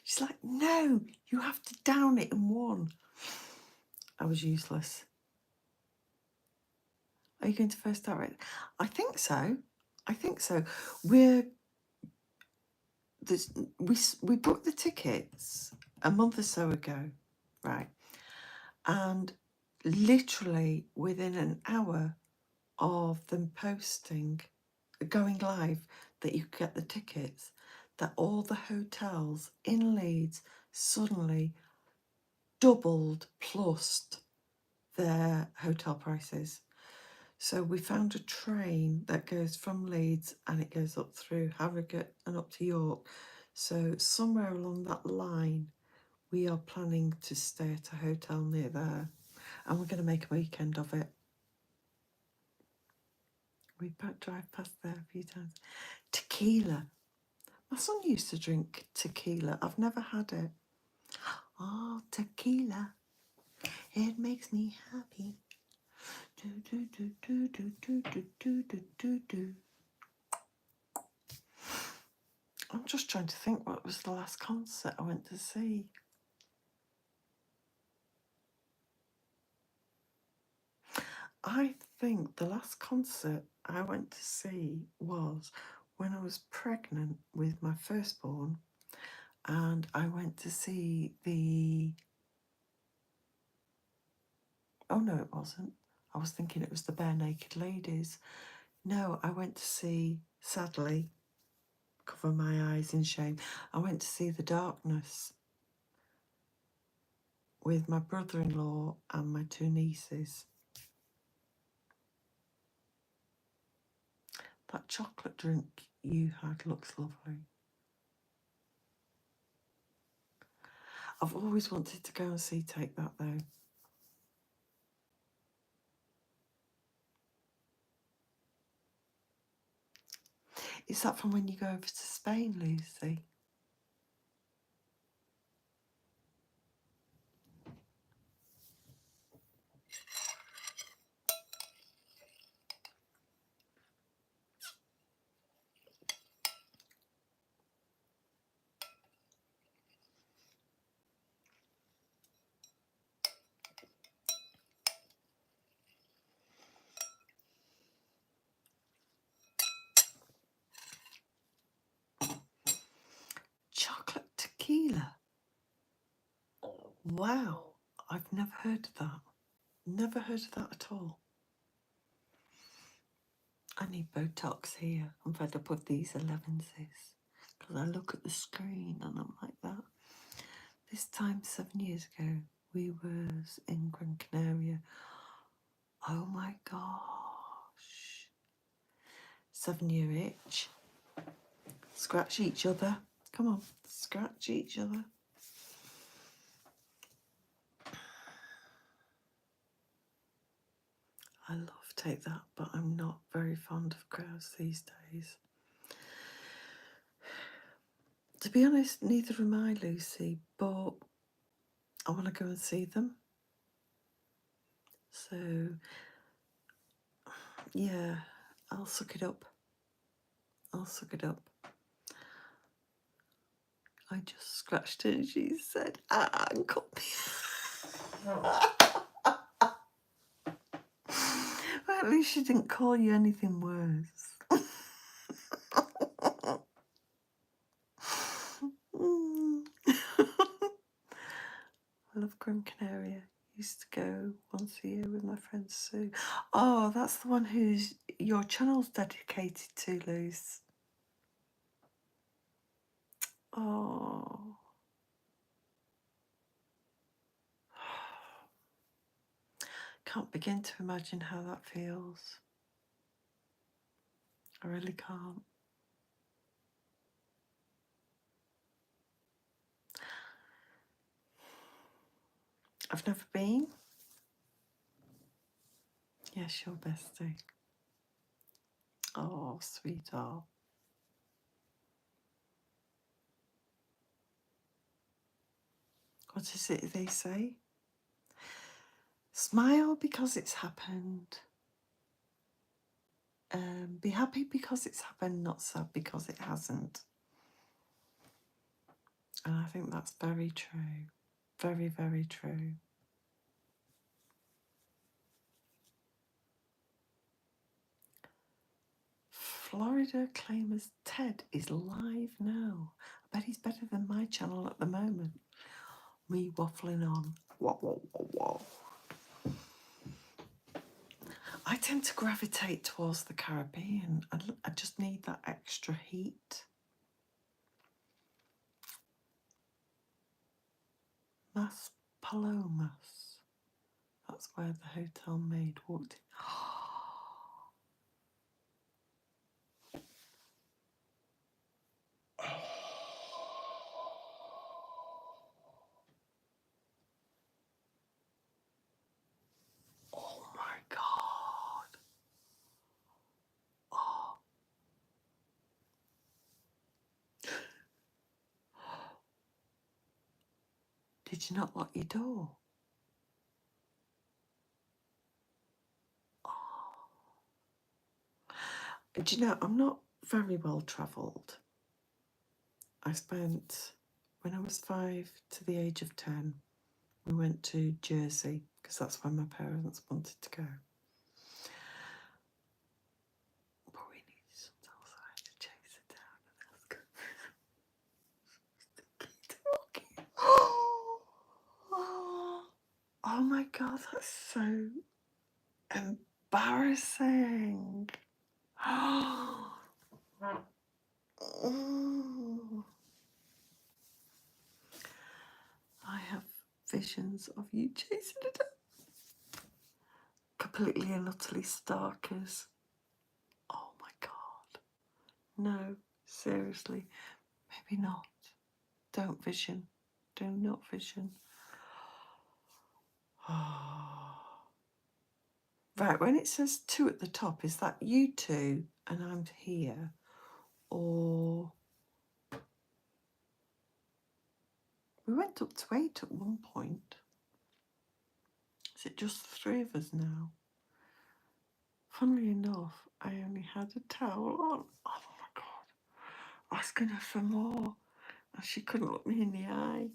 she's like, no, you have to down it in one. I was useless. Are you going to first start right? I think so. We booked the tickets a month or so ago, right? And literally within an hour of them going live, that you could get the tickets, that all the hotels in Leeds suddenly doubled plus their hotel prices. So we found a train that goes from Leeds and it goes up through Harrogate and up to York. So somewhere along that line, we are planning to stay at a hotel near there and we're going to make a weekend of it. We drive past there a few times. Tequila. My son used to drink tequila. I've never had it. Oh, tequila. It makes me happy. Do, do, do, do, do, do, do, do, do, do, do. I'm just trying to think what was the last concert I went to see. I think the last concert I went to see was when I was pregnant with my firstborn, and I went to see oh no, it wasn't. I was thinking it was the Bare Naked Ladies. No, I went to see, sadly, cover my eyes in shame, I went to see The Darkness with my brother-in-law and my 2 nieces. That chocolate drink you had looks lovely. I've always wanted to go and see Take That though. Is that from when you go over to Spain, Lucy? Chocolate tequila. Wow, I've never heard of that. Never heard of that at all. I need Botox here. I'm fed up with these 11s because I look at the screen and I'm like that. This time 7 years ago, we was in Gran Canaria. Oh my gosh. 7-year itch. Scratch each other. Come on, scratch each other. I love Take That, but I'm not very fond of crowds these days. To be honest, neither am I, Lucy, but I want to go and see them. So, yeah, I'll suck it up. I'll suck it up. I just scratched it and she said, Uncle. Well, at least she didn't call you anything worse. I love Gran Canaria. Used to go once a year with my friend Sue. Oh, that's the one who's your channel's dedicated to, Luz. Oh. Can't begin to imagine how that feels. I really can't. I've never been. Yes, your bestie. Oh, sweetheart. What is it they say? Smile because it's happened. Be happy because it's happened, not sad because it hasn't. And I think that's very true. Very, very true. Florida Claimers Ted is live now. I bet he's better than my channel at the moment. Me waffling on. Whoa, whoa, whoa, whoa. I tend to gravitate towards the Caribbean. I just need that extra heat. Las Palomas. That's where the hotel maid walked in. Oh my God. Oh. Did you not lock your door? Oh. Do you know, I'm not very well travelled. I spent, when I was 5 to the age of 10, we went to Jersey because that's where my parents wanted to go. But we needed something else. I had to chase it down and ask her. Oh my God, that's so embarrassing. I have visions of you chasing it down. Completely and utterly stalkers. Oh my God. No, seriously. Maybe not. Don't vision. Do not vision. Right, when it says 2 at the top, is that you two and I'm here? or we went up to 8 at one point. Is it just the 3 of us now? Funnily enough, I only had a towel on. Oh my God. Asking her for more. And she couldn't look me in the eye.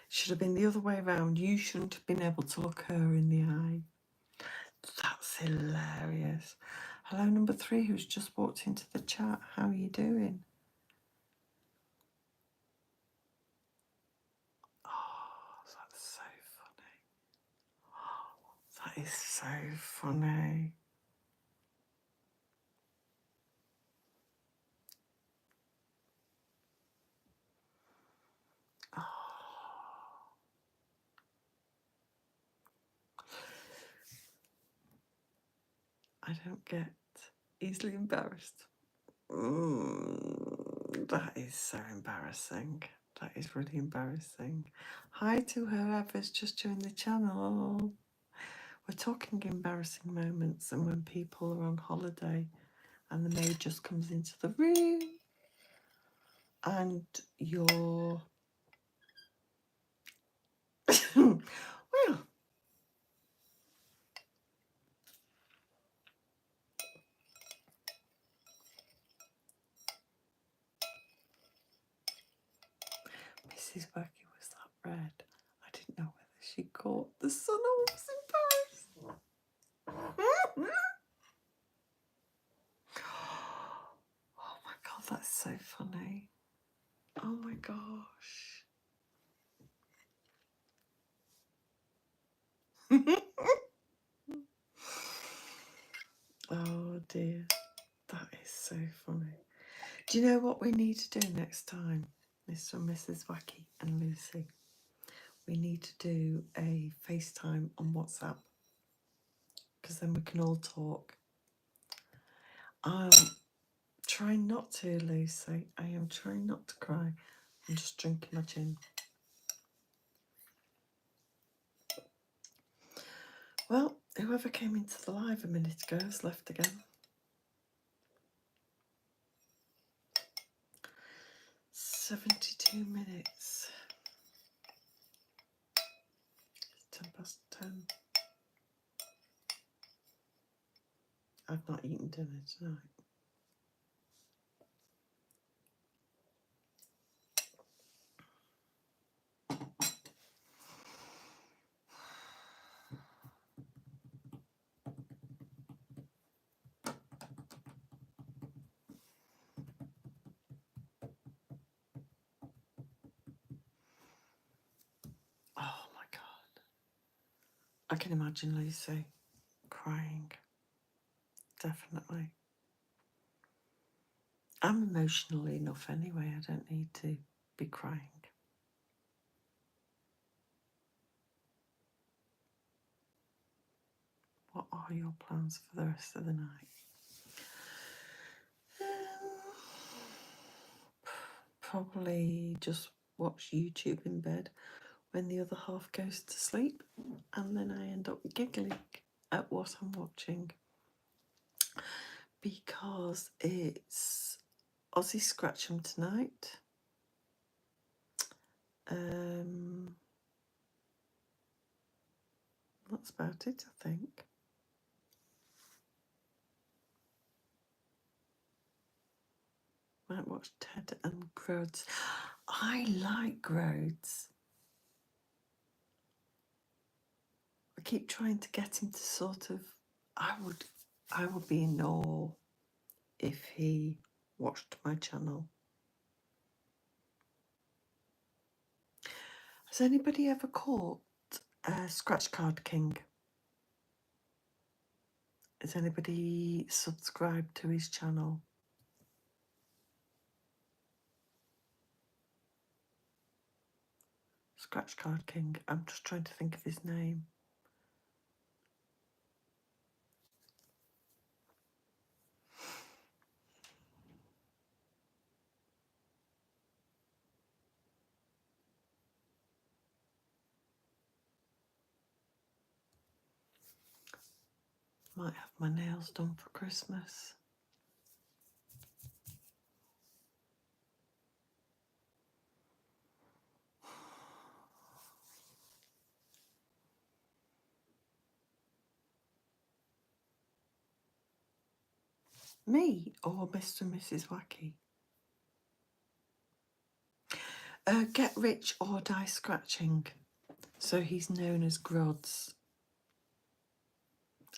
Should have been the other way around. You shouldn't have been able to look her in the eye. That's hilarious. Hello, number 3, who's just walked into the chat. How are you doing? Oh, that's so funny. That is so funny. Oh. I don't get easily embarrassed. That is so embarrassing. That is really embarrassing. Hi to whoever's just joined the channel. We're talking embarrassing moments and when people are on holiday and the maid just comes into the room and you're... well, Mrs. Wacky was that red. I didn't know whether she caught the sun or was embarrassed. Oh my God, that's so funny. Oh my gosh. Oh dear, that is so funny. Do you know what we need to do next time, Mr. and Mrs. Wacky and Lucy? We need to do a FaceTime on WhatsApp because then we can all talk. I'm trying not to, Lucy. I am trying not to cry. I'm just drinking my gin. Well, whoever came into the live a minute ago has left again. 72 minutes. It's 10:10. I've not eaten dinner tonight. Oh my God. I can imagine Lucy crying. Definitely. I'm emotional enough anyway. I don't need to be crying. What are your plans for the rest of the night? Probably just watch YouTube in bed when the other half goes to sleep, and then I end up giggling at what I'm watching because it's Aussie Scratch'em tonight. That's about it, I think. Might watch Ted and Grodes. I like Grodes. I keep trying to get him to sort of... I would be in awe if he watched my channel. Has anybody ever caught Scratch Card King? Has anybody subscribed to his channel? Scratch Card King. I'm just trying to think of his name. Might have my nails done for Christmas. Me or Mr. and Mrs. Wacky? Get Rich or Die Scratching. So he's known as Grods.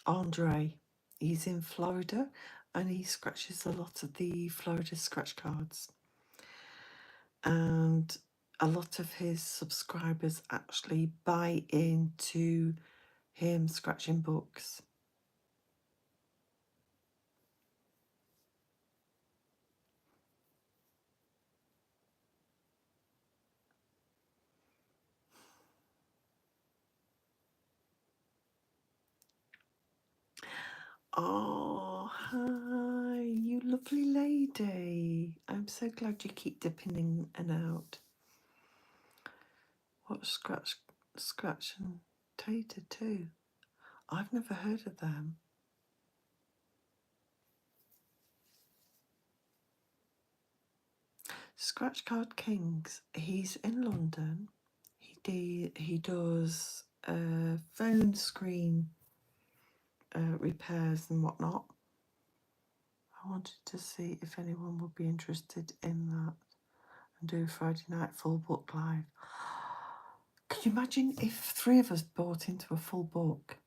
Andre. He's in Florida and he scratches a lot of the Florida scratch cards. And a lot of his subscribers actually buy into him scratching books. Oh, hi, you lovely lady. I'm so glad you keep dipping in and out. What scratch and tater too? I've never heard of them. Scratch Card Kings. He's in London. He does phone screen repairs and whatnot. I wanted to see if anyone would be interested in that and do Friday night full book live. Could you imagine if 3 of us bought into a full book?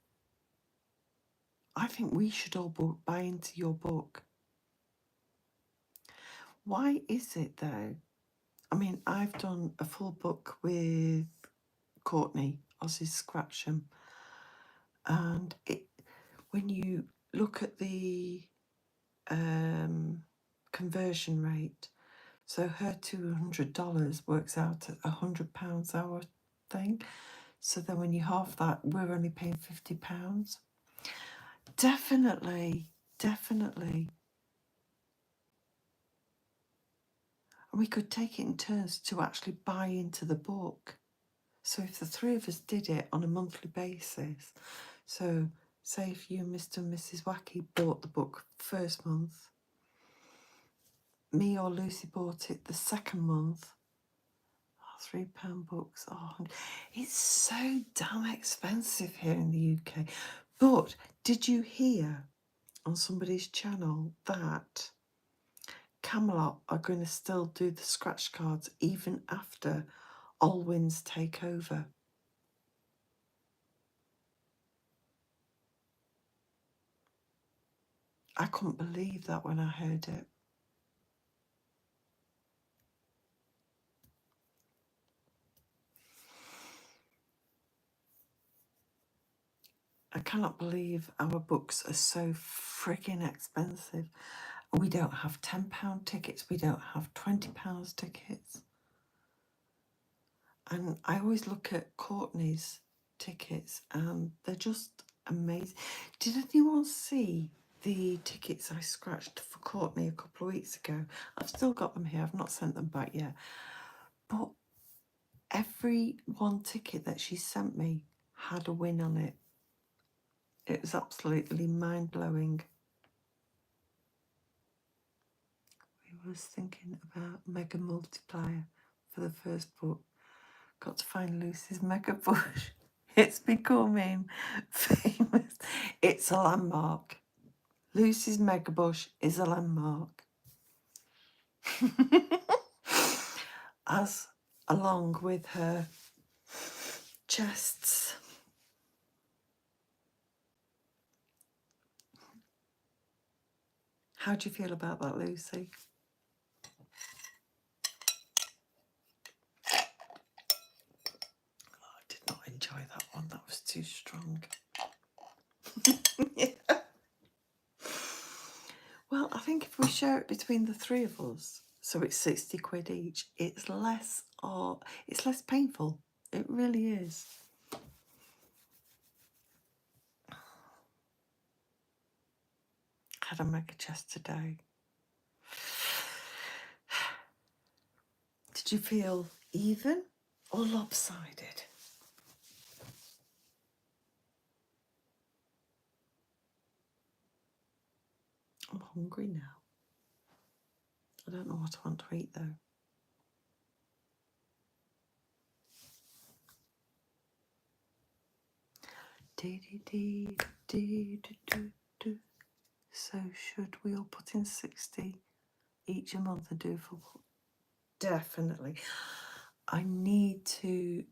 I think we should all buy into your book. Why is it though? I mean, I've done a full book with Courtney, Ozzy's Scratch'em, and when you look at the conversion rate, so her $200 works out at £100 our thing. So then when you halve that, we're only paying £50. Definitely. And we could take it in turns to actually buy into the book. So if the 3 of us did it on a monthly basis, so say if you, Mr. and Mrs. Wacky, bought the book first month, me or Lucy bought it the second month, £3 books. Oh, it's so damn expensive here in the UK. But did you hear on somebody's channel that Camelot are going to still do the scratch cards even after Allwyn's take over? I couldn't believe that when I heard it. I cannot believe our books are so frigging expensive. We don't have £10 tickets, we don't have £20 tickets. And I always look at Courtney's tickets and they're just amazing. Did anyone see the tickets I scratched for Courtney a couple of weeks ago? I've still got them here, I've not sent them back yet. But every one ticket that she sent me had a win on it. It was absolutely mind-blowing. We was thinking about Mega Multiplier for the first book. Got to find Lucy's Mega Bush. It's becoming famous. It's a landmark. Lucy's Mega Bush is a landmark. As along with her chests. How do you feel about that, Lucy? Oh, I did not enjoy that one. That was too strong. Yeah. Well, I think if we share it between the 3 of us, so it's 60 quid each, it's less painful. It really is. Had a mega chest today. Did you feel even or lopsided? I'm hungry now. I don't know what I want to eat though. So should we all put in 60 each a month and do full? Definitely. I need to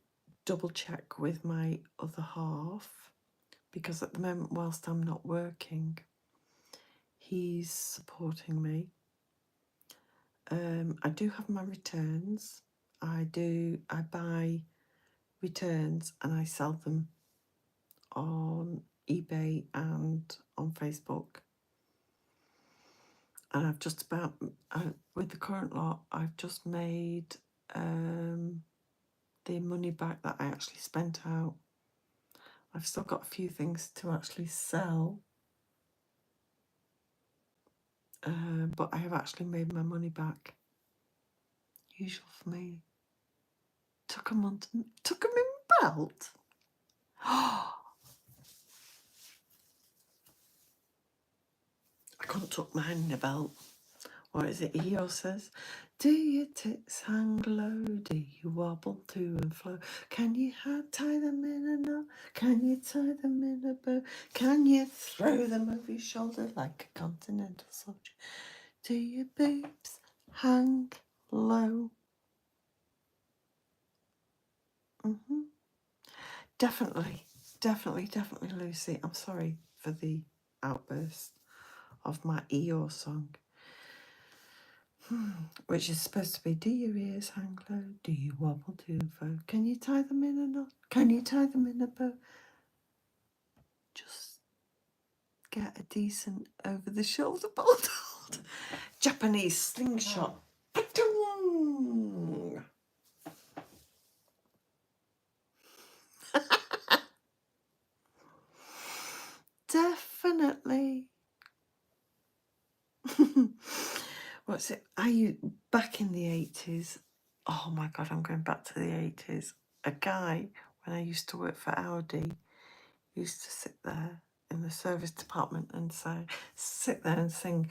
double check with my other half because at the moment, whilst I'm not working, he's supporting me. I do have my returns. I buy returns and I sell them on eBay and on Facebook. And I've just about, with the current lot, I've just made the money back that I actually spent out. I've still got a few things to actually sell, but I have actually made my money back. Usual for me. Took a month, took him in belt. I couldn't tuck mine in a belt. What is it? Eeyore says, do your tits hang low? Do you wobble to and fro? Can you tie them in a knot? Can you tie them in a bow? Can you throw them over your shoulder like a continental soldier? Do your boobs hang low? Mm-hmm. Definitely, Lucy. I'm sorry for the outburst of my Eeyore song. Which is supposed to be, do your ears hang low? Do you wobble to and fro? Can you tie them in a knot? Can you tie them in a bow? Just get a decent over-the-shoulder bolt hold. Japanese slingshot. Pa-tung! Definitely. What's it? Are you back in the 80s? Oh my God, I'm going back to the 80s. A guy, when I used to work for Audi, used to sit there in the service department and sit there and sing,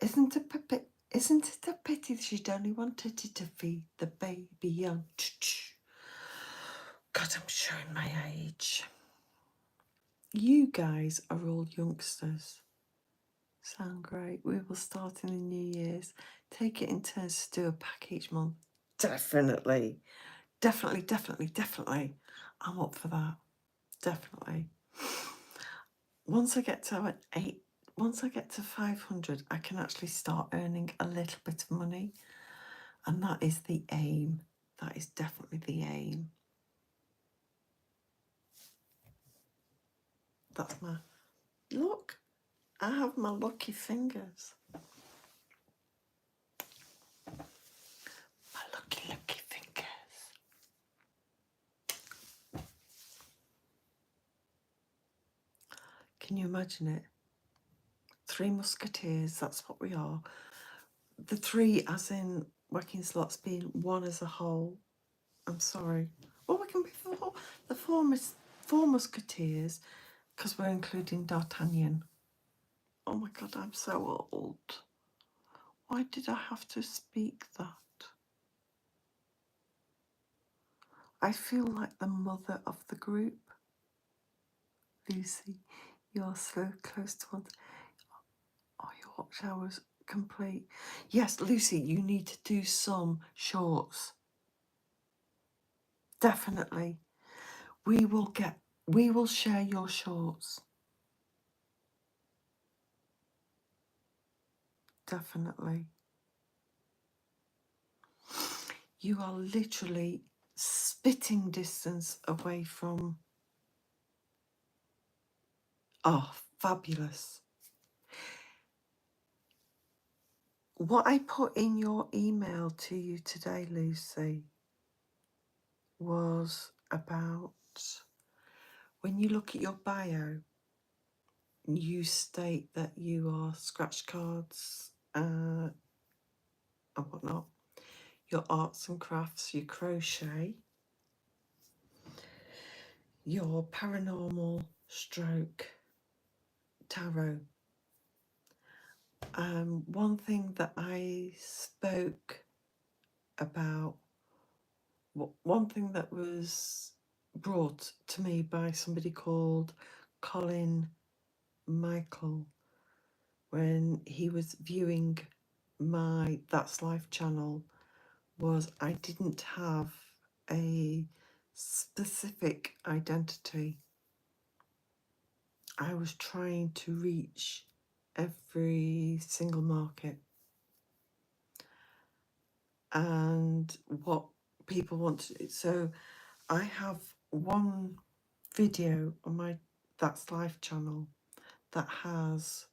isn't it a pity she'd only wanted to feed the baby young? God, I'm showing my age. You guys are all youngsters. Sound great. We will start in the New Year's. Take it in turns to do a pack each month. Definitely. I'm up for that. Definitely. Once I get to 500, I can actually start earning a little bit of money. And that is the aim. That is definitely the aim. That's my... Look, I have my lucky fingers. My lucky fingers. Can you imagine it? 3 musketeers, that's what we are. The 3 as in working slots being 1 as a whole. I'm sorry. Well, we can be the 4 musketeers because we're including D'Artagnan. Oh my God, I'm so old. Why did I have to speak that? I feel like the mother of the group. Lucy, you're so close to one. Oh, your watch hour's complete. Yes, Lucy, you need to do some shorts. Definitely. We will share your shorts. Definitely. You are literally spitting distance away from... Oh, fabulous. What I put in your email to you today, Lucy, was about when you look at your bio, you state that you are scratch cards and whatnot, your arts and crafts, your crochet, your paranormal stroke tarot. One thing that I spoke about, one thing that was brought to me by somebody called Colin Michael when he was viewing my That's Life channel was I didn't have a specific identity. I was trying to reach every single market and what people wanted. So I have one video on my That's Life channel that has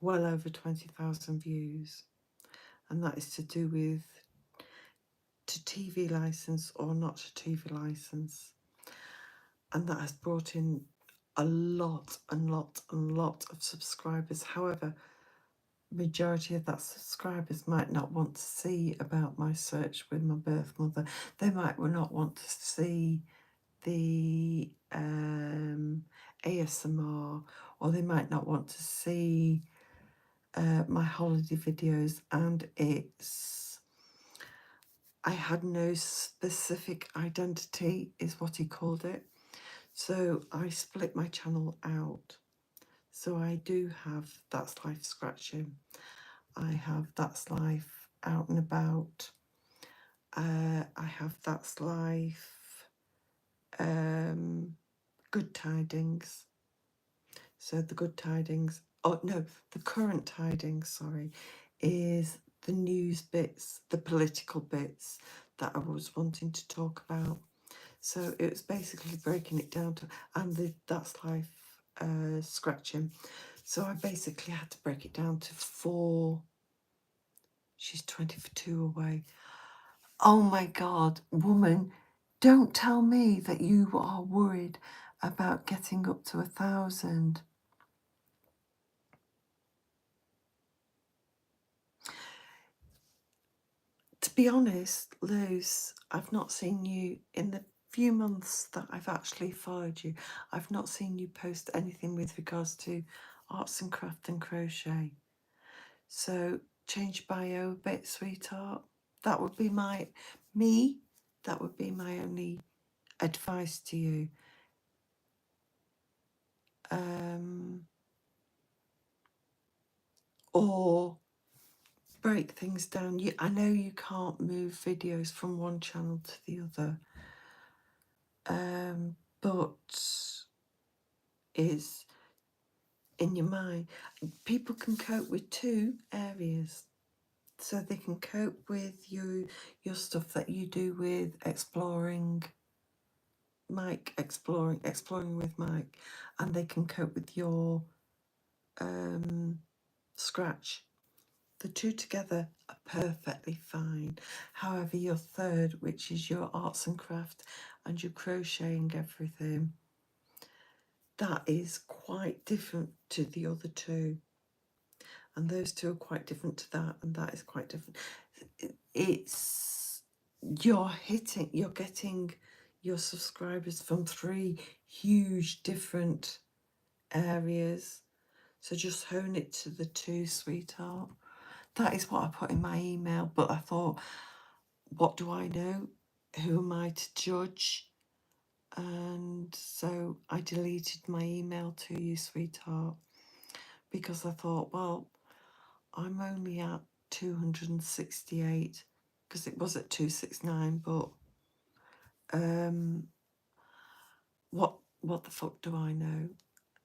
well over 20,000 views, and that is to do with to TV license or not to TV license, and that has brought in a lot of subscribers. However, majority of that subscribers might not want to see about my search with my birth mother. They might not want to see the ASMR, or they might not want to see my holiday videos, and I had no specific identity is what he called it. So I split my channel out. So I do have That's Life Scratching. I have That's Life Out and About. I have That's Life Good Tidings. So the Good Tidings, oh no, the Current Tidings, sorry, is the news bits, the political bits that I was wanting to talk about. So it was basically breaking it down to, and That's Life Scratching. So I basically had to break it down to 4. She's 20 for 2 away. Oh my God, woman, don't tell me that you are worried about getting up to 1,000. To be honest, Luz, I've not seen you in the few months that I've actually followed you. I've not seen you post anything with regards to arts and craft and crochet. So change bio a bit, sweetheart. That would be that would be my only advice to you. Or break things down. I know you can't move videos from one channel to the other, but is in your mind. People can cope with 2 areas. So they can cope with your stuff that you do with exploring with Mike, and they can cope with your scratch. The 2 together are perfectly fine. However, your third, which is your arts and craft and your crocheting everything, that is quite different to the other 2. And those 2 are quite different to that, and that is quite different. You're getting your subscribers from 3 huge different areas. So just hone it to the 2, sweetheart. That is what I put in my email, but I thought, what do I know? Who am I to judge? And so I deleted my email to you, sweetheart, because I thought, well, I'm only at 268, because it was at 269, but what the fuck do I know?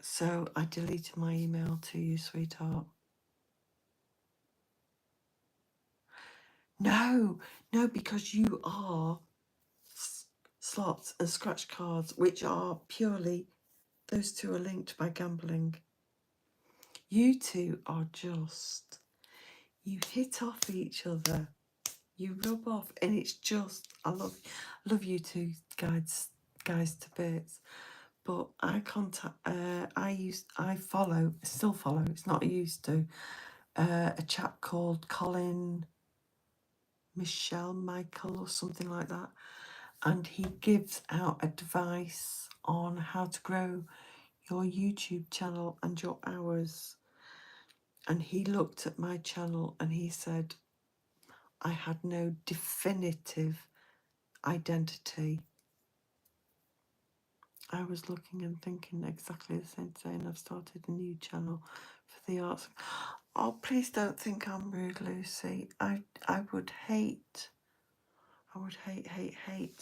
So I deleted my email to you, sweetheart. No, because you are slots and scratch cards, which are purely, those 2 are linked by gambling. You 2 are just, you hit off each other, you rub off, and it's just, I love you 2 guys to bits. But I still follow, it's not I used to, a chap called Michael or something like that, and he gives out advice on how to grow your YouTube channel and your hours. And he looked at my channel and he said I had no definitive identity. I was looking and thinking exactly the same thing. I've started a new channel for the arts. Oh, please don't think I'm rude, Lucy. I would hate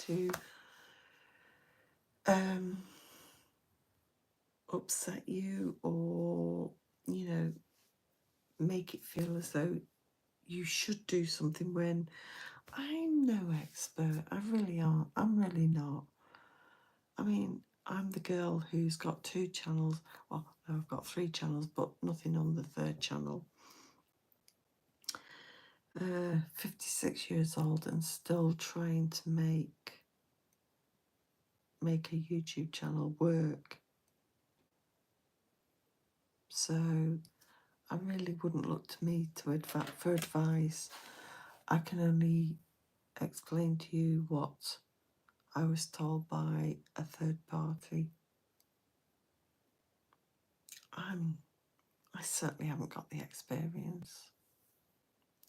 to upset you or, you know, make it feel as though you should do something when I'm no expert. I really aren't. I'm really not. I mean, I'm the girl who's got 2 channels. Well, no, I've got 3 channels, but nothing on the 3rd channel. 56 years old and still trying to make a YouTube channel work. So I really wouldn't look to me for advice. I can only explain to you what I was told by a third party. I certainly haven't got the experience.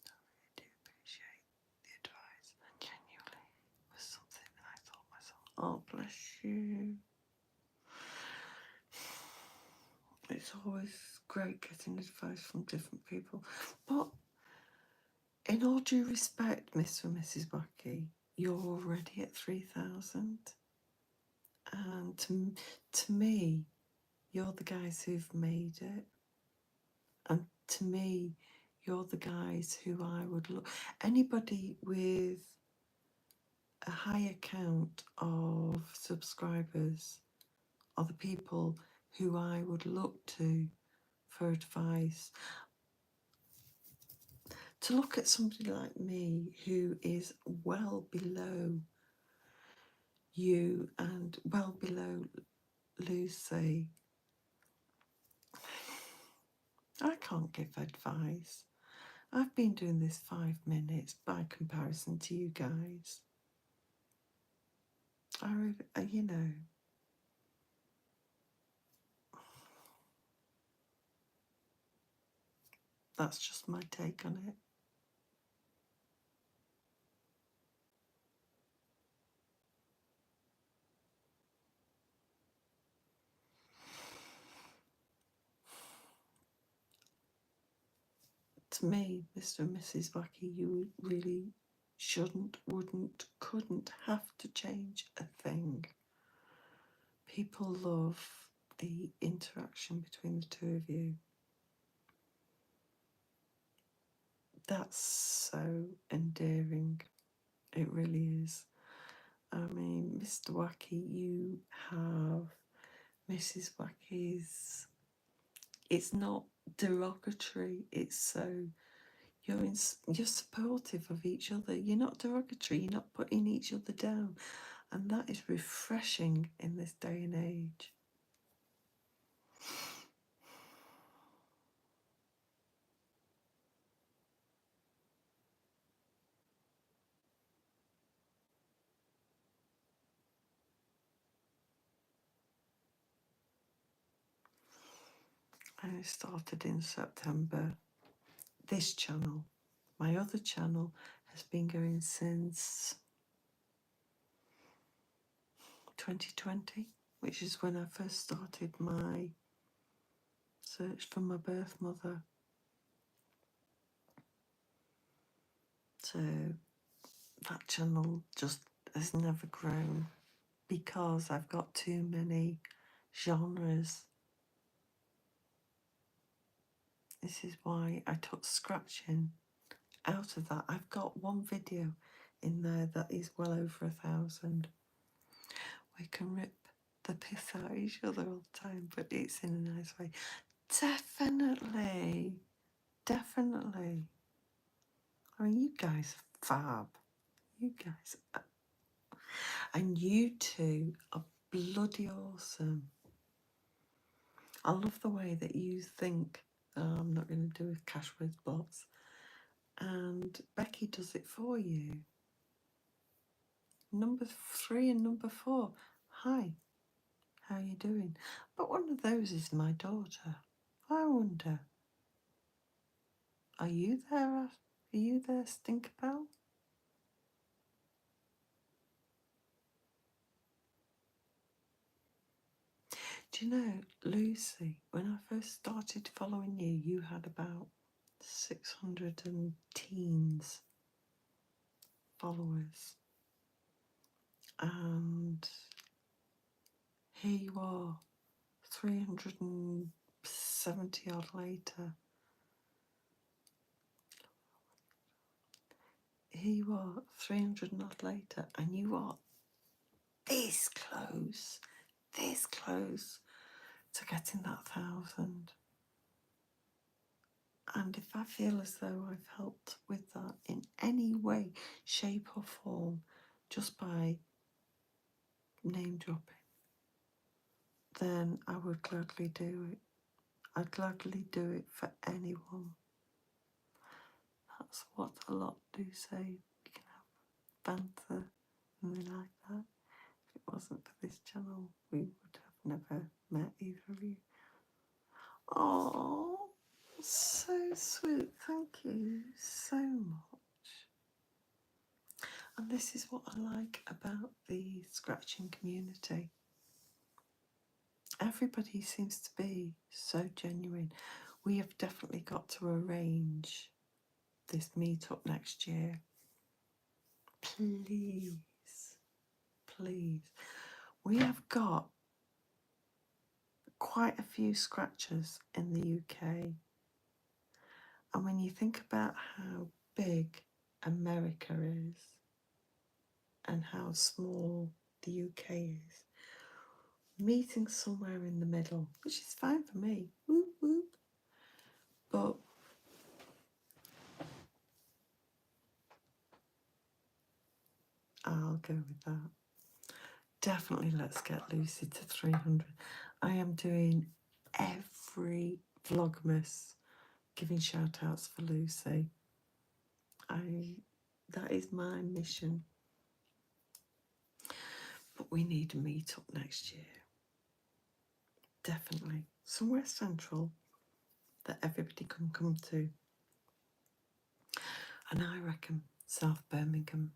I really do appreciate the advice. And genuinely, it was something that I thought myself, oh, bless you. It's always great getting advice from different people. But in all due respect, Mr. and Mrs. Bucky, you're already at 3,000. And to me, you're the guys who've made it. And to me, you're the guys who I would look. Anybody with a high count of subscribers are the people who I would look to for advice. To look at somebody like me who is well below you and well below Lucy, I can't give advice. I've been doing this 5 minutes by comparison to you guys. You know, that's just my take on it. To me, Mr. and Mrs. Wacky, you really shouldn't, wouldn't, couldn't have to change a thing. People love the interaction between the 2 of you. That's so endearing. It really is. I mean, Mr. Wacky, you have Mrs. Wacky's. It's not derogatory. It's so you're supportive of each other. You're not derogatory. You're not putting each other down, and that is refreshing in this day and age. I started in September. This channel, my other channel, has been going since 2020, which is when I first started my search for my birth mother. So that channel just has never grown because I've got too many genres. This is why I took scratching out of that. I've got one video in there that is well over 1,000. We can rip the piss out of each other all the time, but it's in a nice way. Definitely. I mean, you guys are fab. You guys are, and you two are bloody awesome. I love the way that you think. I'm not going to do a cash words blocks. And Becky does it for you. Number 3 and number 4. Hi, how you doing? But one of those is my daughter. I wonder, are you there? Are you there, Stinkerbell? Do you know, Lucy, when I first started following you, you had about 600 and teens followers, and here you are 370 odd later. Here you are 300 odd later, and you are this close to getting that 1,000. And if I feel as though I've helped with that in any way, shape or form, just by name dropping, then I would gladly do it. I'd gladly do it for anyone. That's what a lot do say. You can have banter and they like that. If it wasn't for this channel, we would have never met either of you. Oh, so sweet. Thank you so much. And this is what I like about the scratching community. Everybody seems to be so genuine. We have definitely got to arrange this meetup next year. Please, please. We have got quite a few scratchers in the UK. And when you think about how big America is and how small the UK is, meeting somewhere in the middle, which is fine for me, whoop, whoop. But I'll go with that. Definitely let's get Lucy to 300. I am doing every Vlogmas giving shout outs for Lucy. That is my mission. But we need a meet up next year. Definitely. Somewhere central that everybody can come to. And I reckon South Birmingham.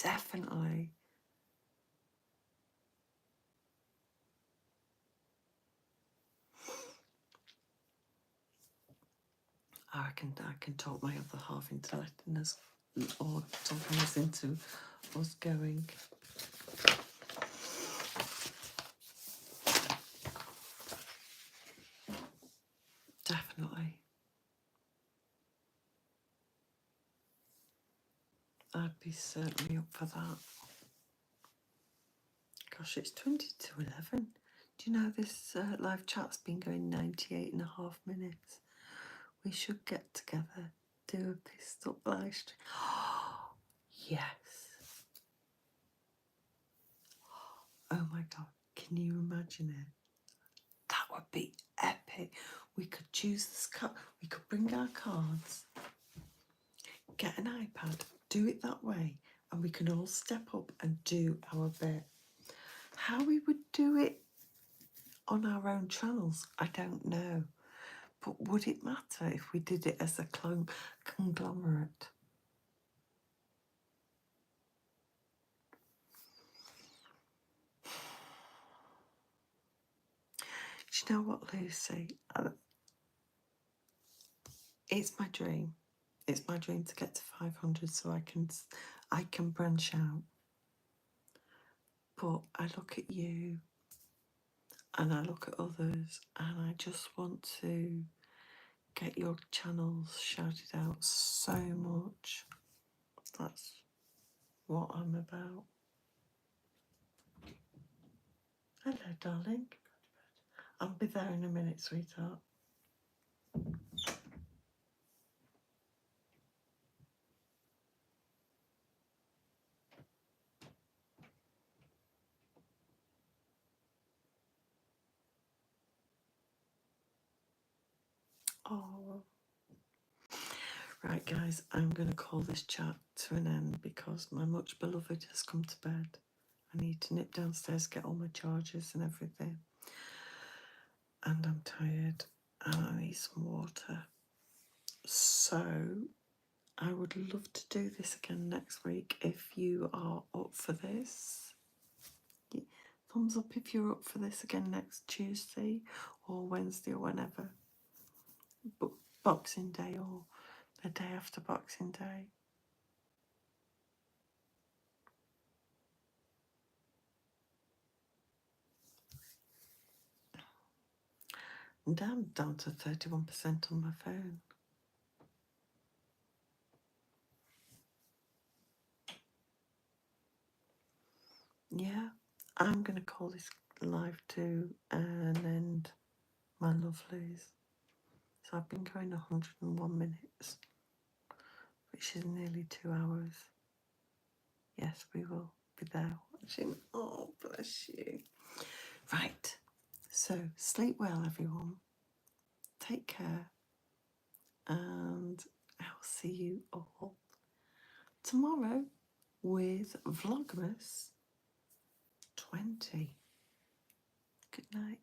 Definitely. I can talk my other half into letting us, or talking us into us going. Definitely. I'd be certainly up for that. Gosh, it's 20 to 11. Do you know this live chat's been going 98 and a half minutes? We should get together, do a pissed up live stream. Yes. Oh my God, can you imagine it? That would be epic. We could choose this card, we could bring our cards, get an iPad, do it that way, and we can all step up and do our bit. How we would do it on our own channels, I don't know. But would it matter if we did it as a conglomerate? Do you know what, Lucy? It's my dream. It's my dream to get to 500 so I can branch out. But I look at you and I look at others and I just want to get your channels shouted out so much. That's what I'm about. Hello, darling. I'll be there in a minute, sweetheart. Oh. Right, guys, I'm going to call this chat to an end because my much beloved has come to bed. I need to nip downstairs, get all my chargers and everything. And I'm tired and I need some water. So I would love to do this again next week if you are up for this. Thumbs up if you're up for this again next Tuesday or Wednesday or whenever. Boxing Day or the day after Boxing Day. And I'm down to 31% on my phone. Yeah, I'm going to call this live to an end, my lovelies. So I've been going 101 minutes, which is nearly 2 hours. Yes, we will be there watching. Oh, bless you. Right, so sleep well, everyone. Take care, and I'll see you all tomorrow with Vlogmas 20. Good night.